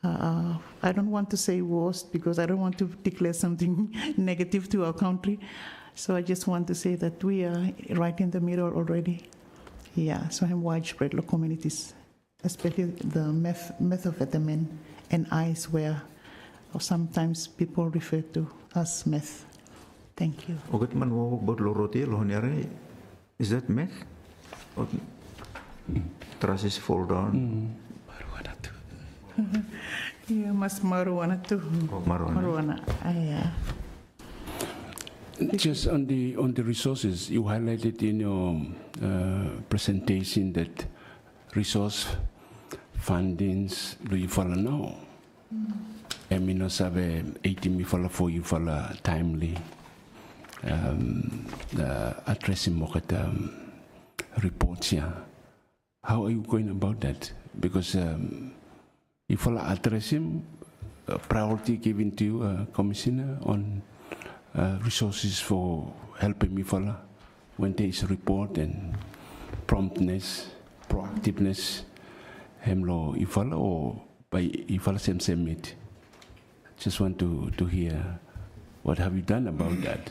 I don't want to say worst because I don't want to declare something negative to our country. So I just want to say that we are right in the middle already. Yeah, so I'm widespread local communities, especially the methamphetamine and ice, where sometimes people refer to as meth. Thank you. Is that meth? Or trusses fall down? Yeah, mas marijuana too. Oh, marijuana. Yeah. Just on the resources, you highlighted in your presentation that resource fundings do you follow now? I mean, no sabe 80 mi follow for you follow timely addressing market reports here. How are you going about that? Because you follow addressing priority given to you, Commissioner, on resources for helping me follow when there is a report and promptness, proactiveness, hemlo you follow or by you follow same meet. Just want to hear what have you done about that.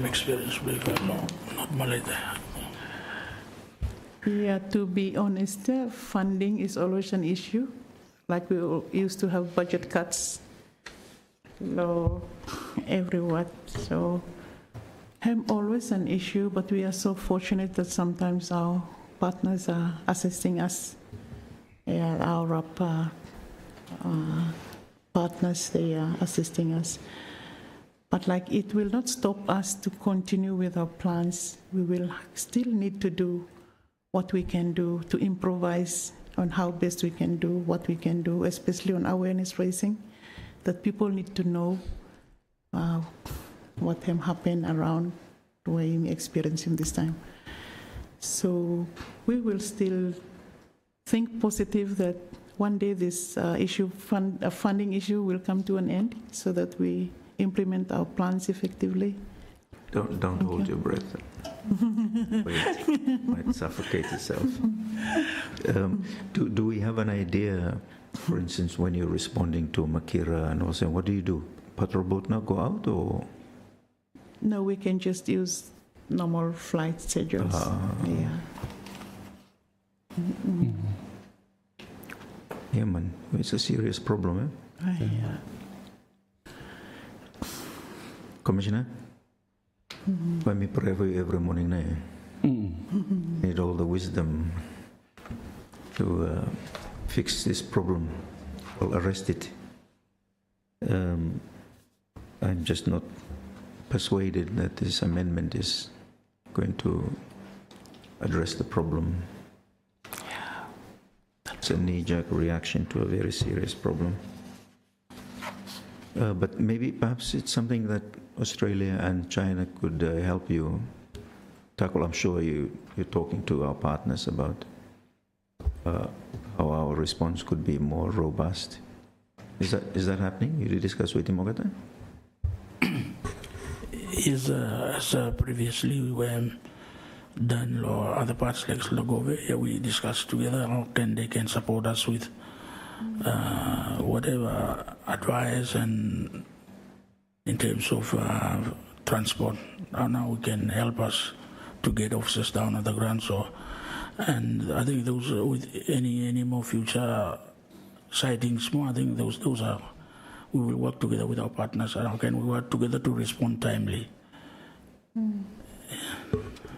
Experience, not Malaysia. Yeah, to be honest, funding is always an issue. Like we used to have budget cuts everywhere. So I'm always an issue, but we are so fortunate that sometimes our partners are assisting us. Yeah, our partners, they are assisting us. But like it will not stop us to continue with our plans. We will still need to do what we can do to improvise on how best we can do what we can do, especially on awareness raising, that people need to know what has happened around what I'm experiencing this time. So we will still think positive that one day this funding issue will come to an end so that we implement our plans effectively. Don't hold your breath. Wait, might suffocate yourself. Do we have an idea, for instance, when you're responding to Makira and also, what do you do? Patrol boat now go out or? No, we can just use normal flight schedules. Yeah. Mm-hmm. Yeah, man, it's a serious problem, eh? Yeah. Commissioner? Let me pray for you every morning now. Need all the wisdom to fix this problem or arrest it. I'm just not persuaded that this amendment is going to address the problem. It's a knee-jerk reaction to a very serious problem. But maybe perhaps it's something that Australia and China could help you tackle. I'm sure you're talking to our partners about how our response could be more robust. Is that happening? You did discuss with him, Mogata? As previously when then other parts like Slogove, we discuss together how they can support us with whatever advice and in terms of transport, how now we can help us to get officers down on the ground. So, and I think those with any more future sightings, more I think those are, we will work together with our partners. How can we work together to respond timely?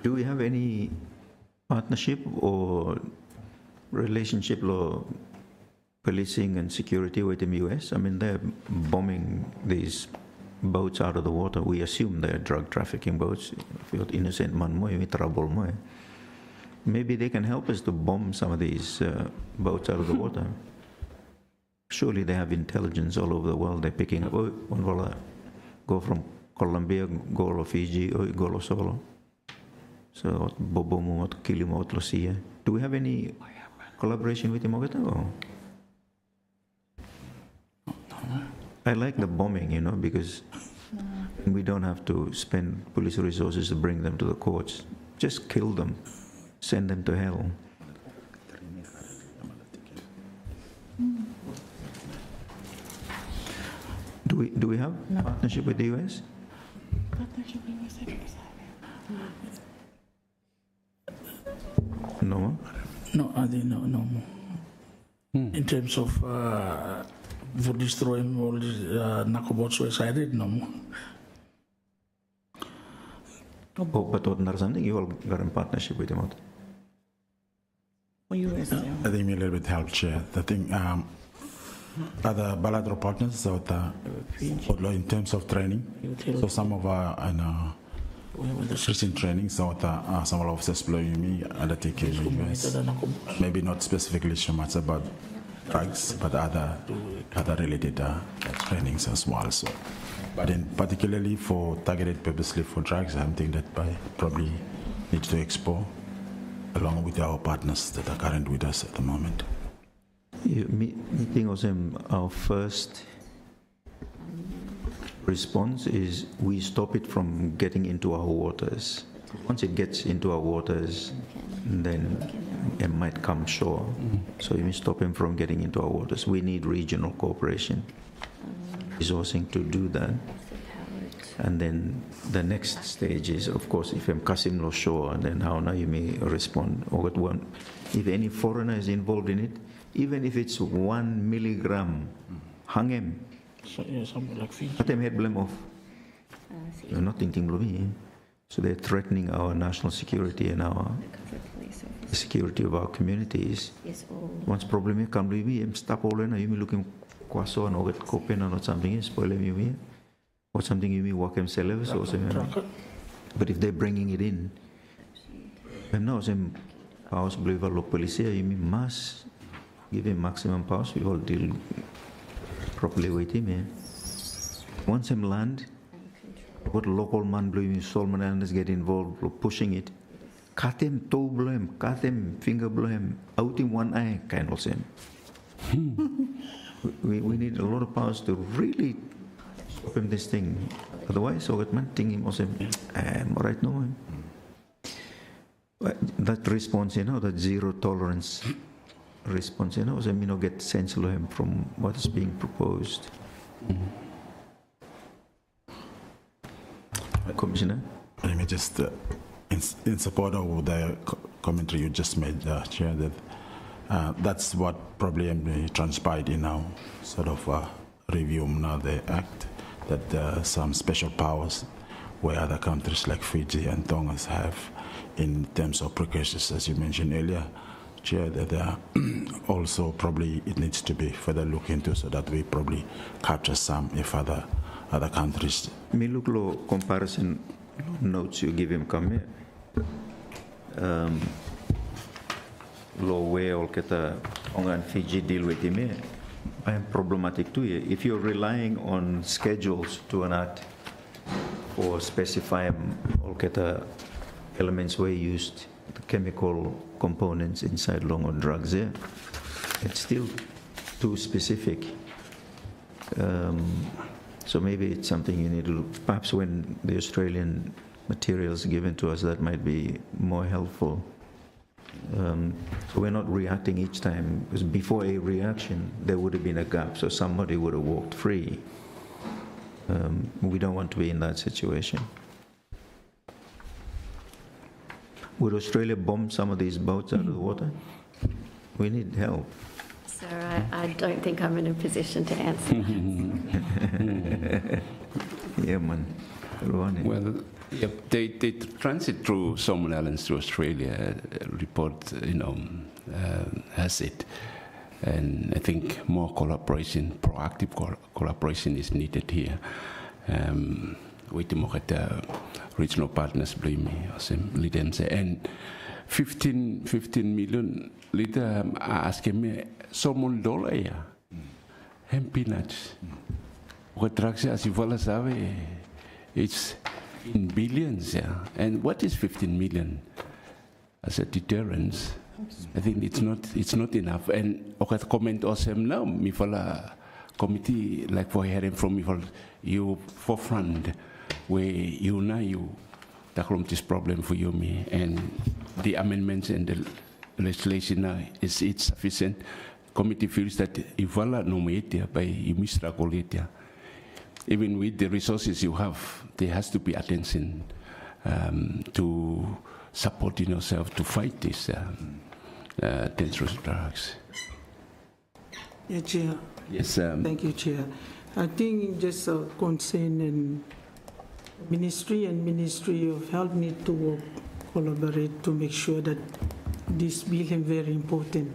Do we have any partnership or relationship law policing and security with the US? I mean, they're bombing these boats out of the water. We assume they're drug trafficking boats. If you're innocent man, trouble. Maybe they can help us to bomb some of these boats out of the water. Surely they have intelligence all over the world. They're picking up, go from Colombia, go to Fiji, go to Solo. So, Bobomo, Kilimo, Lucia. Do we have any collaboration with him? I like the bombing, because we don't have to spend police resources to bring them to the courts. Just kill them, send them to hell. Do we have partnership with the US? No. No, I think no more. In terms of for destroying all these narcobots were cited, no more. Oh, but what something you all got in partnership with them? I think me a little bit help, Chair. I think other bilateral partners, so in terms of training, so some of our recent training, so some of officers blowing me undertaking US, maybe not specifically so much about drugs, but other related trainings as well. So, but then particularly for targeted purposely for drugs, I think that I probably need to explore along with our partners that are current with us at the moment. Meeting of our first response is we stop it from getting into our waters. Once it gets into our waters, then it might come shore. So we stop him from getting into our waters. We need regional cooperation, resourcing to do that. And then the next stage is, of course, if I'm Kasim lo shore, then how now you may respond. Or if any foreigner is involved in it, even if it's 1 milligram, hang him. So, yeah, something like Fiji. Let them head blame off. You're not thinking blame. So they're threatening our national security and the security of our communities. Once problem come to me, stop all in, you may looking kwaso and get copen or something is spoil you or something you may walk themselves or something. But if they're bringing it in, I'm now saying powers believe our police, you must give him maximum powers. We all deal properly with him. Once him land, what local man blue him, Solomon Islanders get involved, pushing it. Cut him toe blow him, cut him finger blow him, out in one eye, kind of thing. We need a lot of powers to really stop him this thing. Otherwise, so that man think him also, I'm right now. That response, that zero tolerance response, so get sense of him from what is being proposed. Commissioner? Let me just, in support of the commentary you just made, Chair, that that's what probably transpired in our sort of review now, the Act, that some special powers where other countries like Fiji and Tonga have in terms of precautions, as you mentioned earlier, Chair, that also probably it needs to be further looked into so that we probably capture some if other countries. Me look low comparison notes you give him come here. Low way all keta Tonga and Fiji deal with him. I am problematic too. If you're relying on schedules to enact or specify all keta elements were used, the chemical components inside long or drugs there, it's still too specific. So maybe it's something you need to look, perhaps when the Australian materials given to us that might be more helpful. So we're not reacting each time, because before a reaction, there would have been a gap, so somebody would have walked free. We don't want to be in that situation. Would Australia bomb some of these boats out of the water? We need help. Sir, I don't think I'm in a position to answer that. Yeah, man. Well, yeah, they transit through Solomon Islands to Australia. Report, has it, and I think more collaboration, proactive collaboration, is needed here. With the regional partners, believe me, and 15 million liter asking me $1 ya, and peanuts. What drugs as you well sabe, it's in billions, yeah. And what is 15 million as a deterrence? I think it's not enough. And okay, comment also now, me fala committee like for hearing from me for you forefront where you tackle this problem for you me, and the amendments and the legislation is it sufficient? Committee feels that if wala no media by you struggle it, yeah. Even with the resources you have, there has to be attention to supporting yourself to fight these dangerous drugs. Yeah, Chair. Yes. Thank you, Chair. I think just a concern and Ministry of Health need to work, collaborate to make sure that this bill is very important.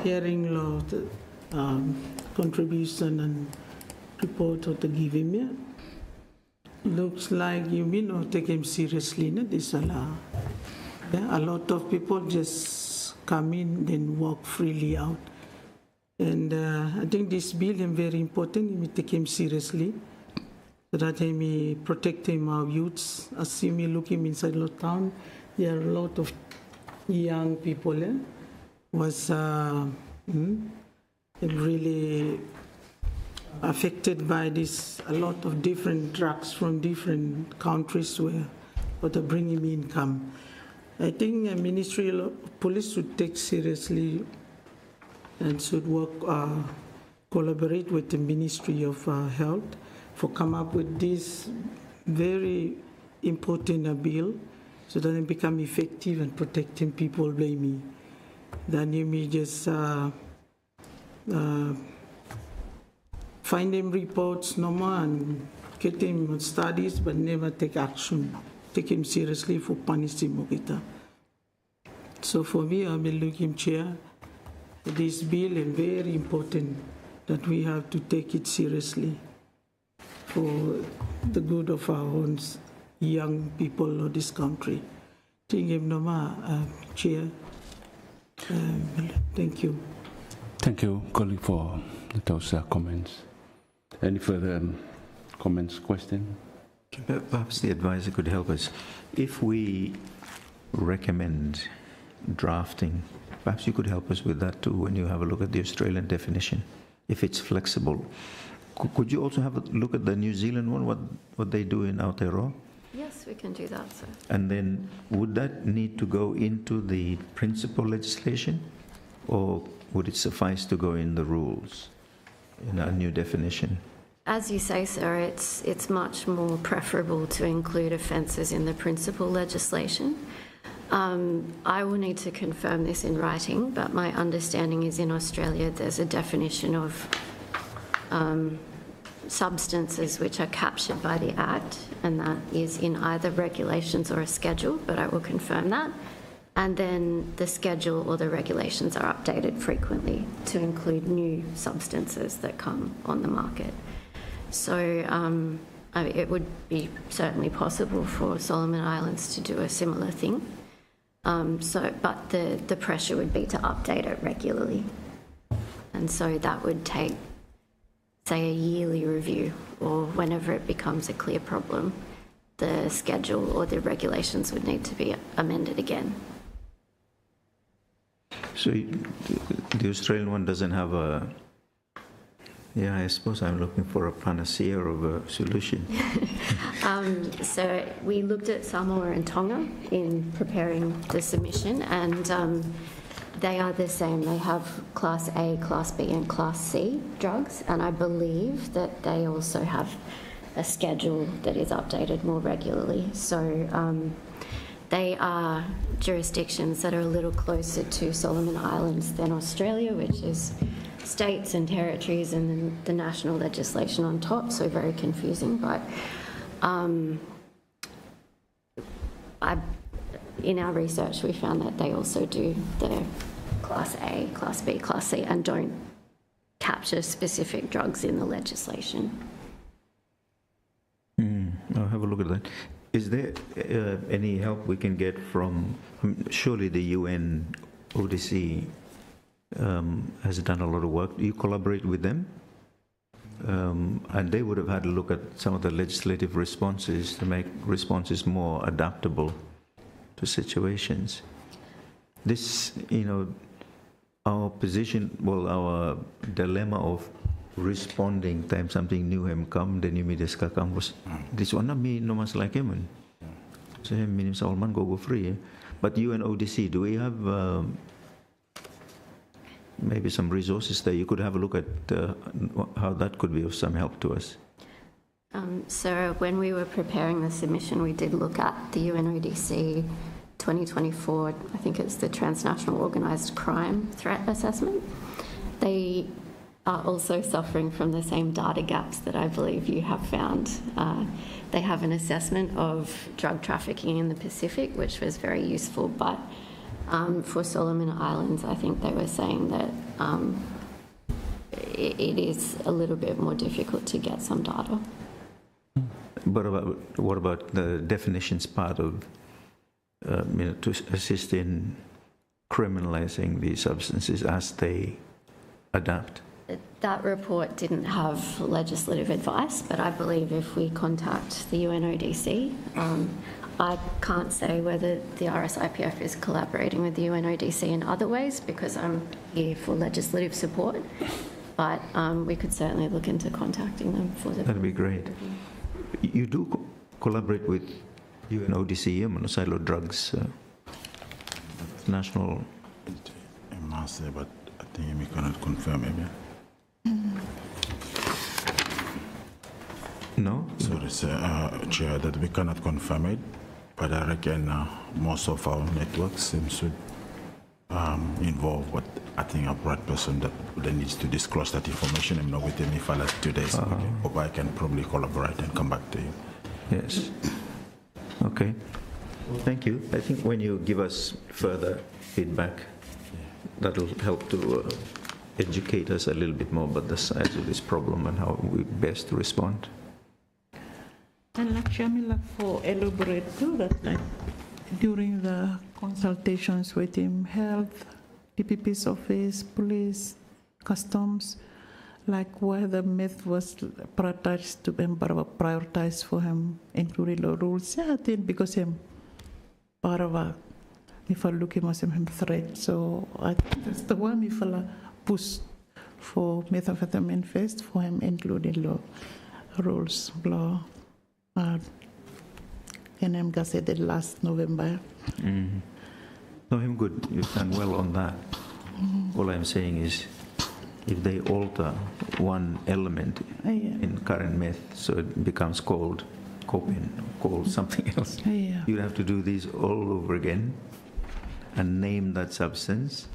Hearing a lot contribution and report of the giving me. Looks like you may not take him seriously. No? This a lot of people just come in then walk freely out. And I think this bill is very important. You may take him seriously so that he may protect him, our youths. As you may look him inside the town, there are a lot of young people was really affected by this, a lot of different drugs from different countries where they bring him income. I think the Ministry of Police should take seriously and should work, collaborate with the Ministry of Health for come up with this very important bill so that it become effective and protecting people by me. Then you may just find him reports no more and get him studies but never take action. Take him seriously for punishing him. So for me, I've been looking, Chair, this bill is very important that we have to take it seriously for the good of our own young people of this country. Thank you, Chair. Thank you. Thank you, colleague, for those comments. Any further comments, question? Perhaps the advisor could help us. If we recommend drafting, perhaps you could help us with that too when you have a look at the Australian definition, if it's flexible. Could you also have a look at the New Zealand one, what they do in Aotearoa? Yes, we can do that, sir. And then would that need to go into the principal legislation, or would it suffice to go in the rules, in our new definition? As you say, sir, it's much more preferable to include offences in the principal legislation. I will need to confirm this in writing, but my understanding is in Australia there's a definition of substances which are captured by the Act, and that is in either regulations or a schedule, but I will confirm that. And then the schedule or the regulations are updated frequently to include new substances that come on the market. So it would be certainly possible for Solomon Islands to do a similar thing. But the pressure would be to update it regularly. And so that would take, say, a yearly review, or whenever it becomes a clear problem, the schedule or the regulations would need to be amended again. So the Australian one doesn't have Yeah, I suppose I'm looking for a panacea of a solution. So we looked at Samoa and Tonga in preparing the submission, and they are the same. They have Class A, Class B, and Class C drugs, and I believe that they also have a schedule that is updated more regularly. So they are jurisdictions that are a little closer to Solomon Islands than Australia, which is states and territories and then the national legislation on top, so very confusing. But in our research, we found that they also do the Class A, Class B, Class C, and don't capture specific drugs in the legislation. I'll have a look at that. Is there any help we can get from, surely the UN ODC has done a lot of work. Do you collaborate with them? And they would have had a look at some of the legislative responses to make responses more adaptable to situations. This, our position, our dilemma of responding time something new hem come, then you meet this kakang was this one me no mas like him. So him means all man go free. But UN ODC, do we have maybe some resources there? You could have a look at how that could be of some help to us. So when we were preparing the submission, we did look at the UNODC 2024, I think it's the Transnational Organised Crime Threat Assessment. They are also suffering from the same data gaps that I believe you have found. They have an assessment of drug trafficking in the Pacific, which was very useful, but for Solomon Islands, I think they were saying that it is a little bit more difficult to get some data. But what about the definitions part of, to assist in criminalizing these substances as they adapt? That report didn't have legislative advice, but I believe if we contact the UNODC, I can't say whether the RSIPF is collaborating with the UNODC in other ways because I'm here for legislative support, but we could certainly look into contacting them for the... That'd be great. You do collaborate with UNODC, monocyclo drugs, national... I must say, but I think we cannot confirm it. No? Sorry, sir, Chair, that we cannot confirm it, but I reckon most of our networks seems to involve what I think a right person that needs to disclose that information. I'm not within me for last 2 days, but I can probably collaborate and come back to you. Yes. Okay. Thank you. I think when you give us further feedback, that'll help to educate us a little bit more about the size of this problem and how we best respond. And actually, for elaborate too, that like, during the consultations with him, health, DPP's office, police, customs, like where the myth was prioritized to be prioritized for him, including the rules. Yeah, I think because him part of a, if I look him as him threat, so I think that's the one if I push for methamphetamine first for him, including law rules, law. And I'm gonna say that last November. Mm-hmm. No, I'm good. You've done well on that. All I'm saying is, if they alter one element in current meth, so it becomes called cocaine, called something else, you'd have to do these all over again and name that substance.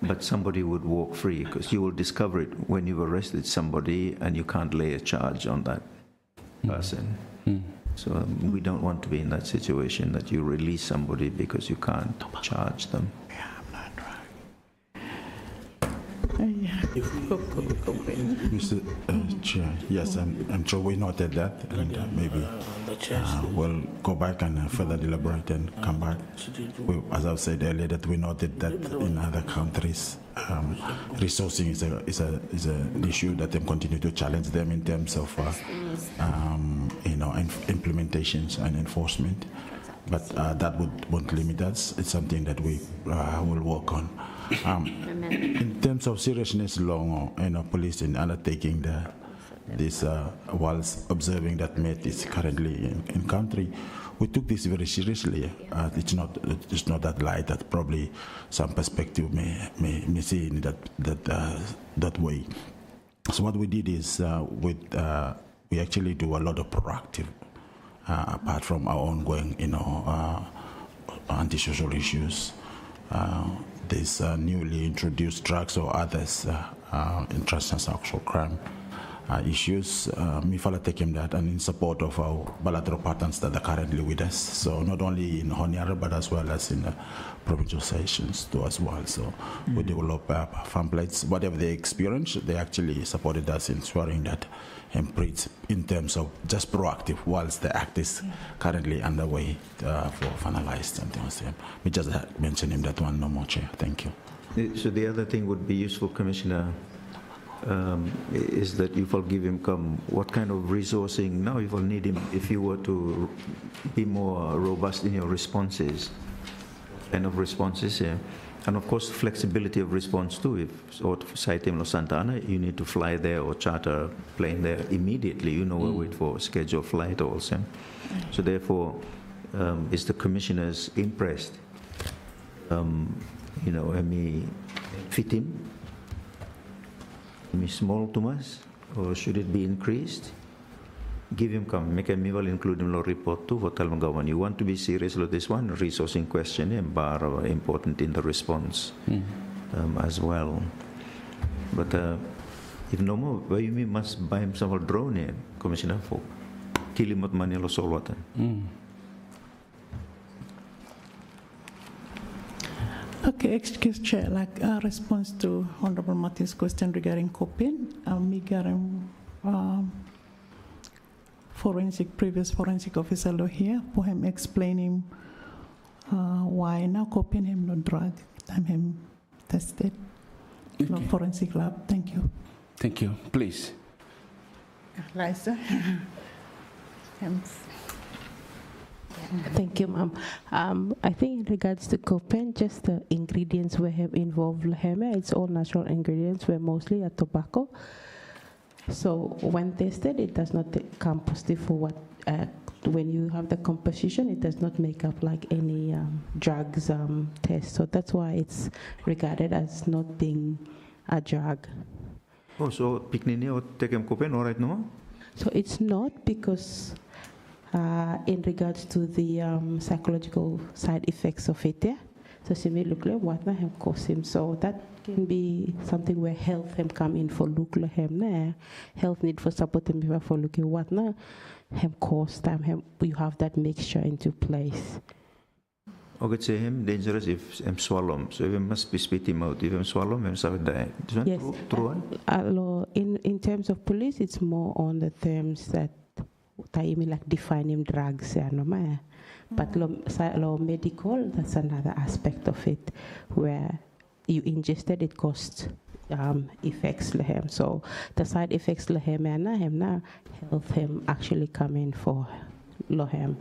But somebody would walk free because you will discover it when you've arrested somebody and you can't lay a charge on that person. So we don't want to be in that situation that you release somebody because you can't charge them. Mr. Chair, yes, I'm sure we noted that, and maybe we'll go back and further deliberate and come back. As I've said earlier, that we noted that in other countries, resourcing is an issue that they continue to challenge them in terms of implementations and enforcement. But that won't limit us. It's something that we will work on. In terms of seriousness, long, police in undertaking this whilst observing that meth is currently in country, we took this very seriously. It's not that light that probably some perspective may see in that way. So what we did is we actually do a lot of proactive, apart from our ongoing, antisocial issues. These newly introduced drugs or others in transnational crime issues. Me fala taking that and in support of our bilateral partners that are currently with us. So not only in Honiara but as well as in the provincial sessions too as well. So we develop pamphlets, whatever they experience, they actually supported us in ensuring that in terms of just proactive whilst the act is currently underway for finalized and things. We just mentioned that one no more, Chair. Thank you. So the other thing would be useful, Commissioner, is that you will give him what kind of resourcing now you will need him if you were to be more robust in your responses, yeah. And of course, flexibility of response too. If or to site him Santa Ana, you need to fly there or charter a plane there immediately. You know, we'll wait for scheduled flight also. So therefore, is the commissioners impressed? Me fit him? Me small to us, or should it be increased? Give him make a me will include him report too. What government you want to be serious with this one resourcing question and bar important in the response as well. But if no more, why you mean must buy himself a drone here, Commissioner, for kill him with money or so what? Okay, excuse Chair, like a response to Honorable Martin's question regarding cocaine, previous forensic officer law here for him explaining why now cocaine him not drug, time him tested, no forensic lab. Thank you. Thank you. Please. Liza. Thank you, ma'am. I think in regards to cocaine, just the ingredients we have involved, it's all natural ingredients, were mostly a tobacco. So when tested, it does not come positive for what, when you have the composition, it does not make up like any drugs test. So that's why it's regarded as not being a drug. Oh, so picnic or take cocaine, all right, no? So it's not because in regards to the psychological side effects of it, yeah. So simply look like what na have caused him. So that can be something where health him come in for look like him. Health need for support him for looking what na him caused them. You have that mixture into place. Okay, say him dangerous if him swallow him. So he must be spit him out. If him swallow him, he die. Yes. True. In terms of police, it's more on the terms that like defining drugs, but law medical, that's another aspect of it, where you ingested it caused effects lehem. So the side effects lehem na health him actually come in for lohem.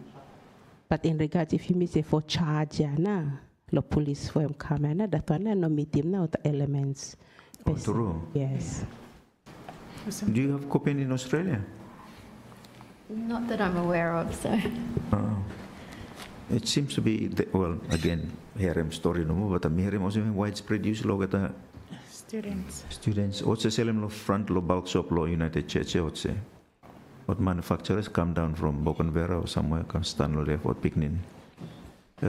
But in regards, if you miss it for charge, the police for him come in, that one no meet him now the elements. Oh, true. Yes. Do you have cocaine in Australia? Not that I'm aware of, so. It seems to be, well, again, harem story no more, but I'm hearing also widespread use lo gata students. Also, selling lo front lo bulk shop lo United Church, I would say. What manufacturers come down from Boconvera or somewhere, come stand lo there for picnic.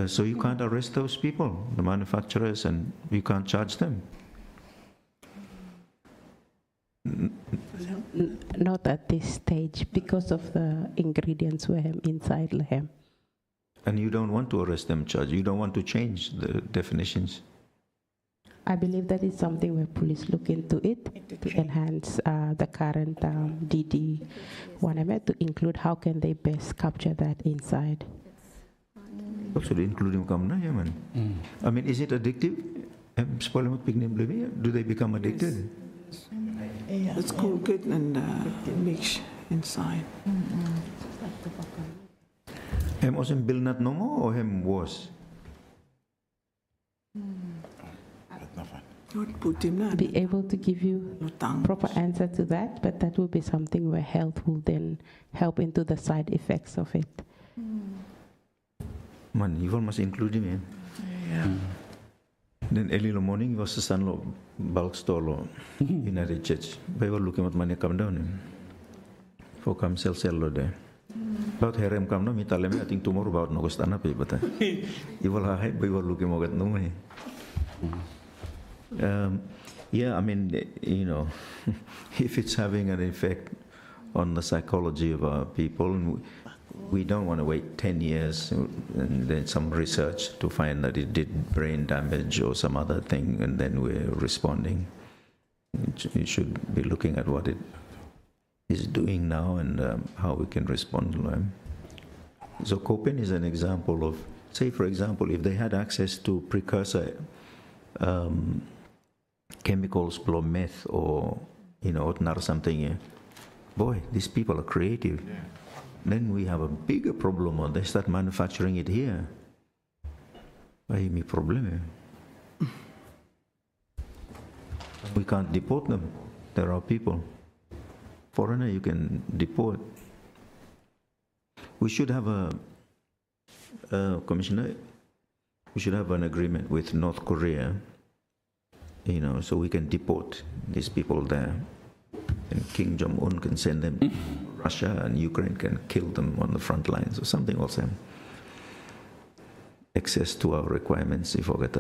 So you can't arrest those people, the manufacturers, and you can't charge them. Not at this stage because of the ingredients we have inside lehem. And you don't want to arrest them, charge. You don't want to change the definitions. I believe that is something where police look into it to enhance the current DD to include how can they best capture that inside. Also, including man. I mean, is it addictive? Do they become addicted? Yeah, it's called good and mix inside. Hem was een bil not no more or hem was? be able to give you proper answer to that, but that will be something where health will then help into the side effects of it. Man, you must include me. Yeah. Then early in the morning was the sun bulk store in a church. They were looking at money come down. For come sell there. About herem come no, me tell me I think tomorrow about no stand up, but you will have we were looking more at no way. Yeah, I mean, you know, if it's having an effect on the psychology of our people, we don't want to wait 10 years and then some research to find that it did brain damage or some other thing, and then we're responding. You should be looking at what it is doing now and how we can respond to them. So Copen is an example of, say, for example, if they had access to precursor chemicals, below meth or, you know, or something, boy, these people are creative. Yeah. Then we have a bigger problem when they start manufacturing it here. Why me problem? We can't deport them. There are people. Foreigner you can deport. We should have Commissioner, we should have an agreement with North Korea, you know, so we can deport these people there. And King Jong-un can send them to Russia, and Ukraine can kill them on the front lines or something also. Access to our requirements, if we get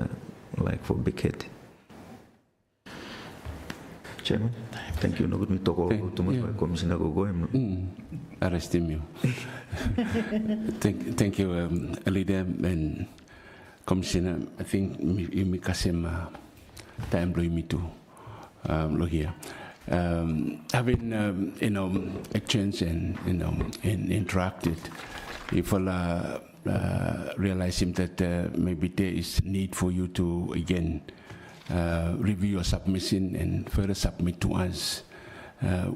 like for big hit. Chairman, thank you. No good me talk all too much by Commissioner Gogoy. Arresting you. Thank you, Leader and Commissioner. I think you make us time me too. Here. Having you know, exchanged and you know, interacted, if realizing that maybe there is need for you to again review your submission and further submit to us,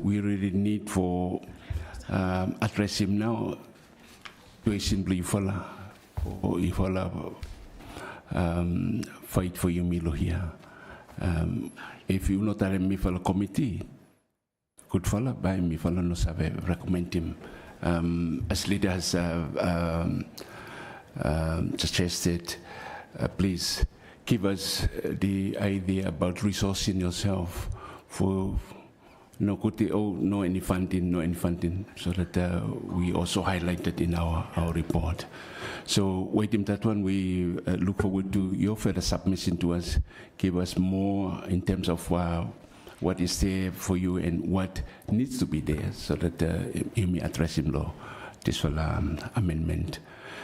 we really need for address him now. To simply follow fight for you, Milo here. If you not a me follow committee, could follow by me follow no sabe recommend him. As leader has suggested, please give us the idea about resourcing yourself for no any funding, so that we also highlighted in our report. So waiting that one, we look forward to your further submission to us. Give us more in terms of what is there for you and what needs to be there, so that you may address him law this amendment.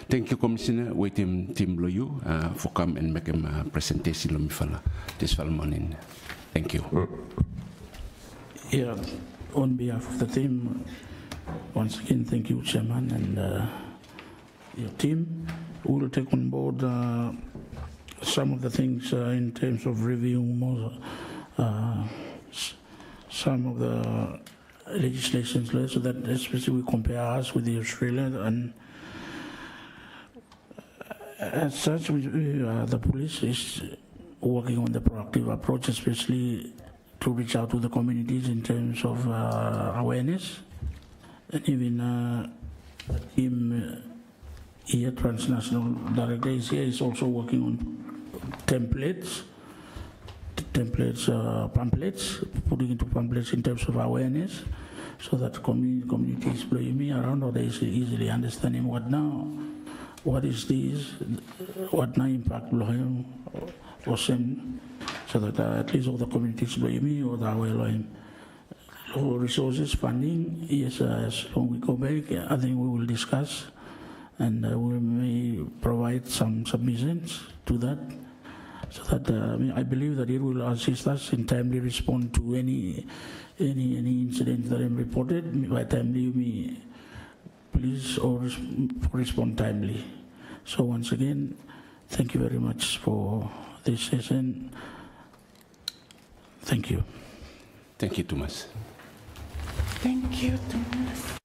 Thank you, Commissioner. Waiting team lo you for come and make a presentation lo mi this morning. Thank you. Yeah, on behalf of the team, once again, thank you, Chairman, and your team. We will take on board some of the things in terms of reviewing more, some of the legislations, so that especially we compare us with the Australia, and as such, the police is working on the proactive approach, especially to reach out to the communities in terms of awareness, and even the team here, transnational director is here, is also working on pamphlets, putting into pamphlets in terms of awareness, so that communities around or they easily understanding what is this, what now impact or same, so that at least all the communities or the aware resources, funding, yes, as long we go back, I think we will discuss, and we may provide some submissions to that, so that I believe that it will assist us in timely respond to any incidents that are reported. By timely, we please or respond timely. So once again, thank you very much for this session. Thank you. Thank you, Thomas. Thank you, Thomas.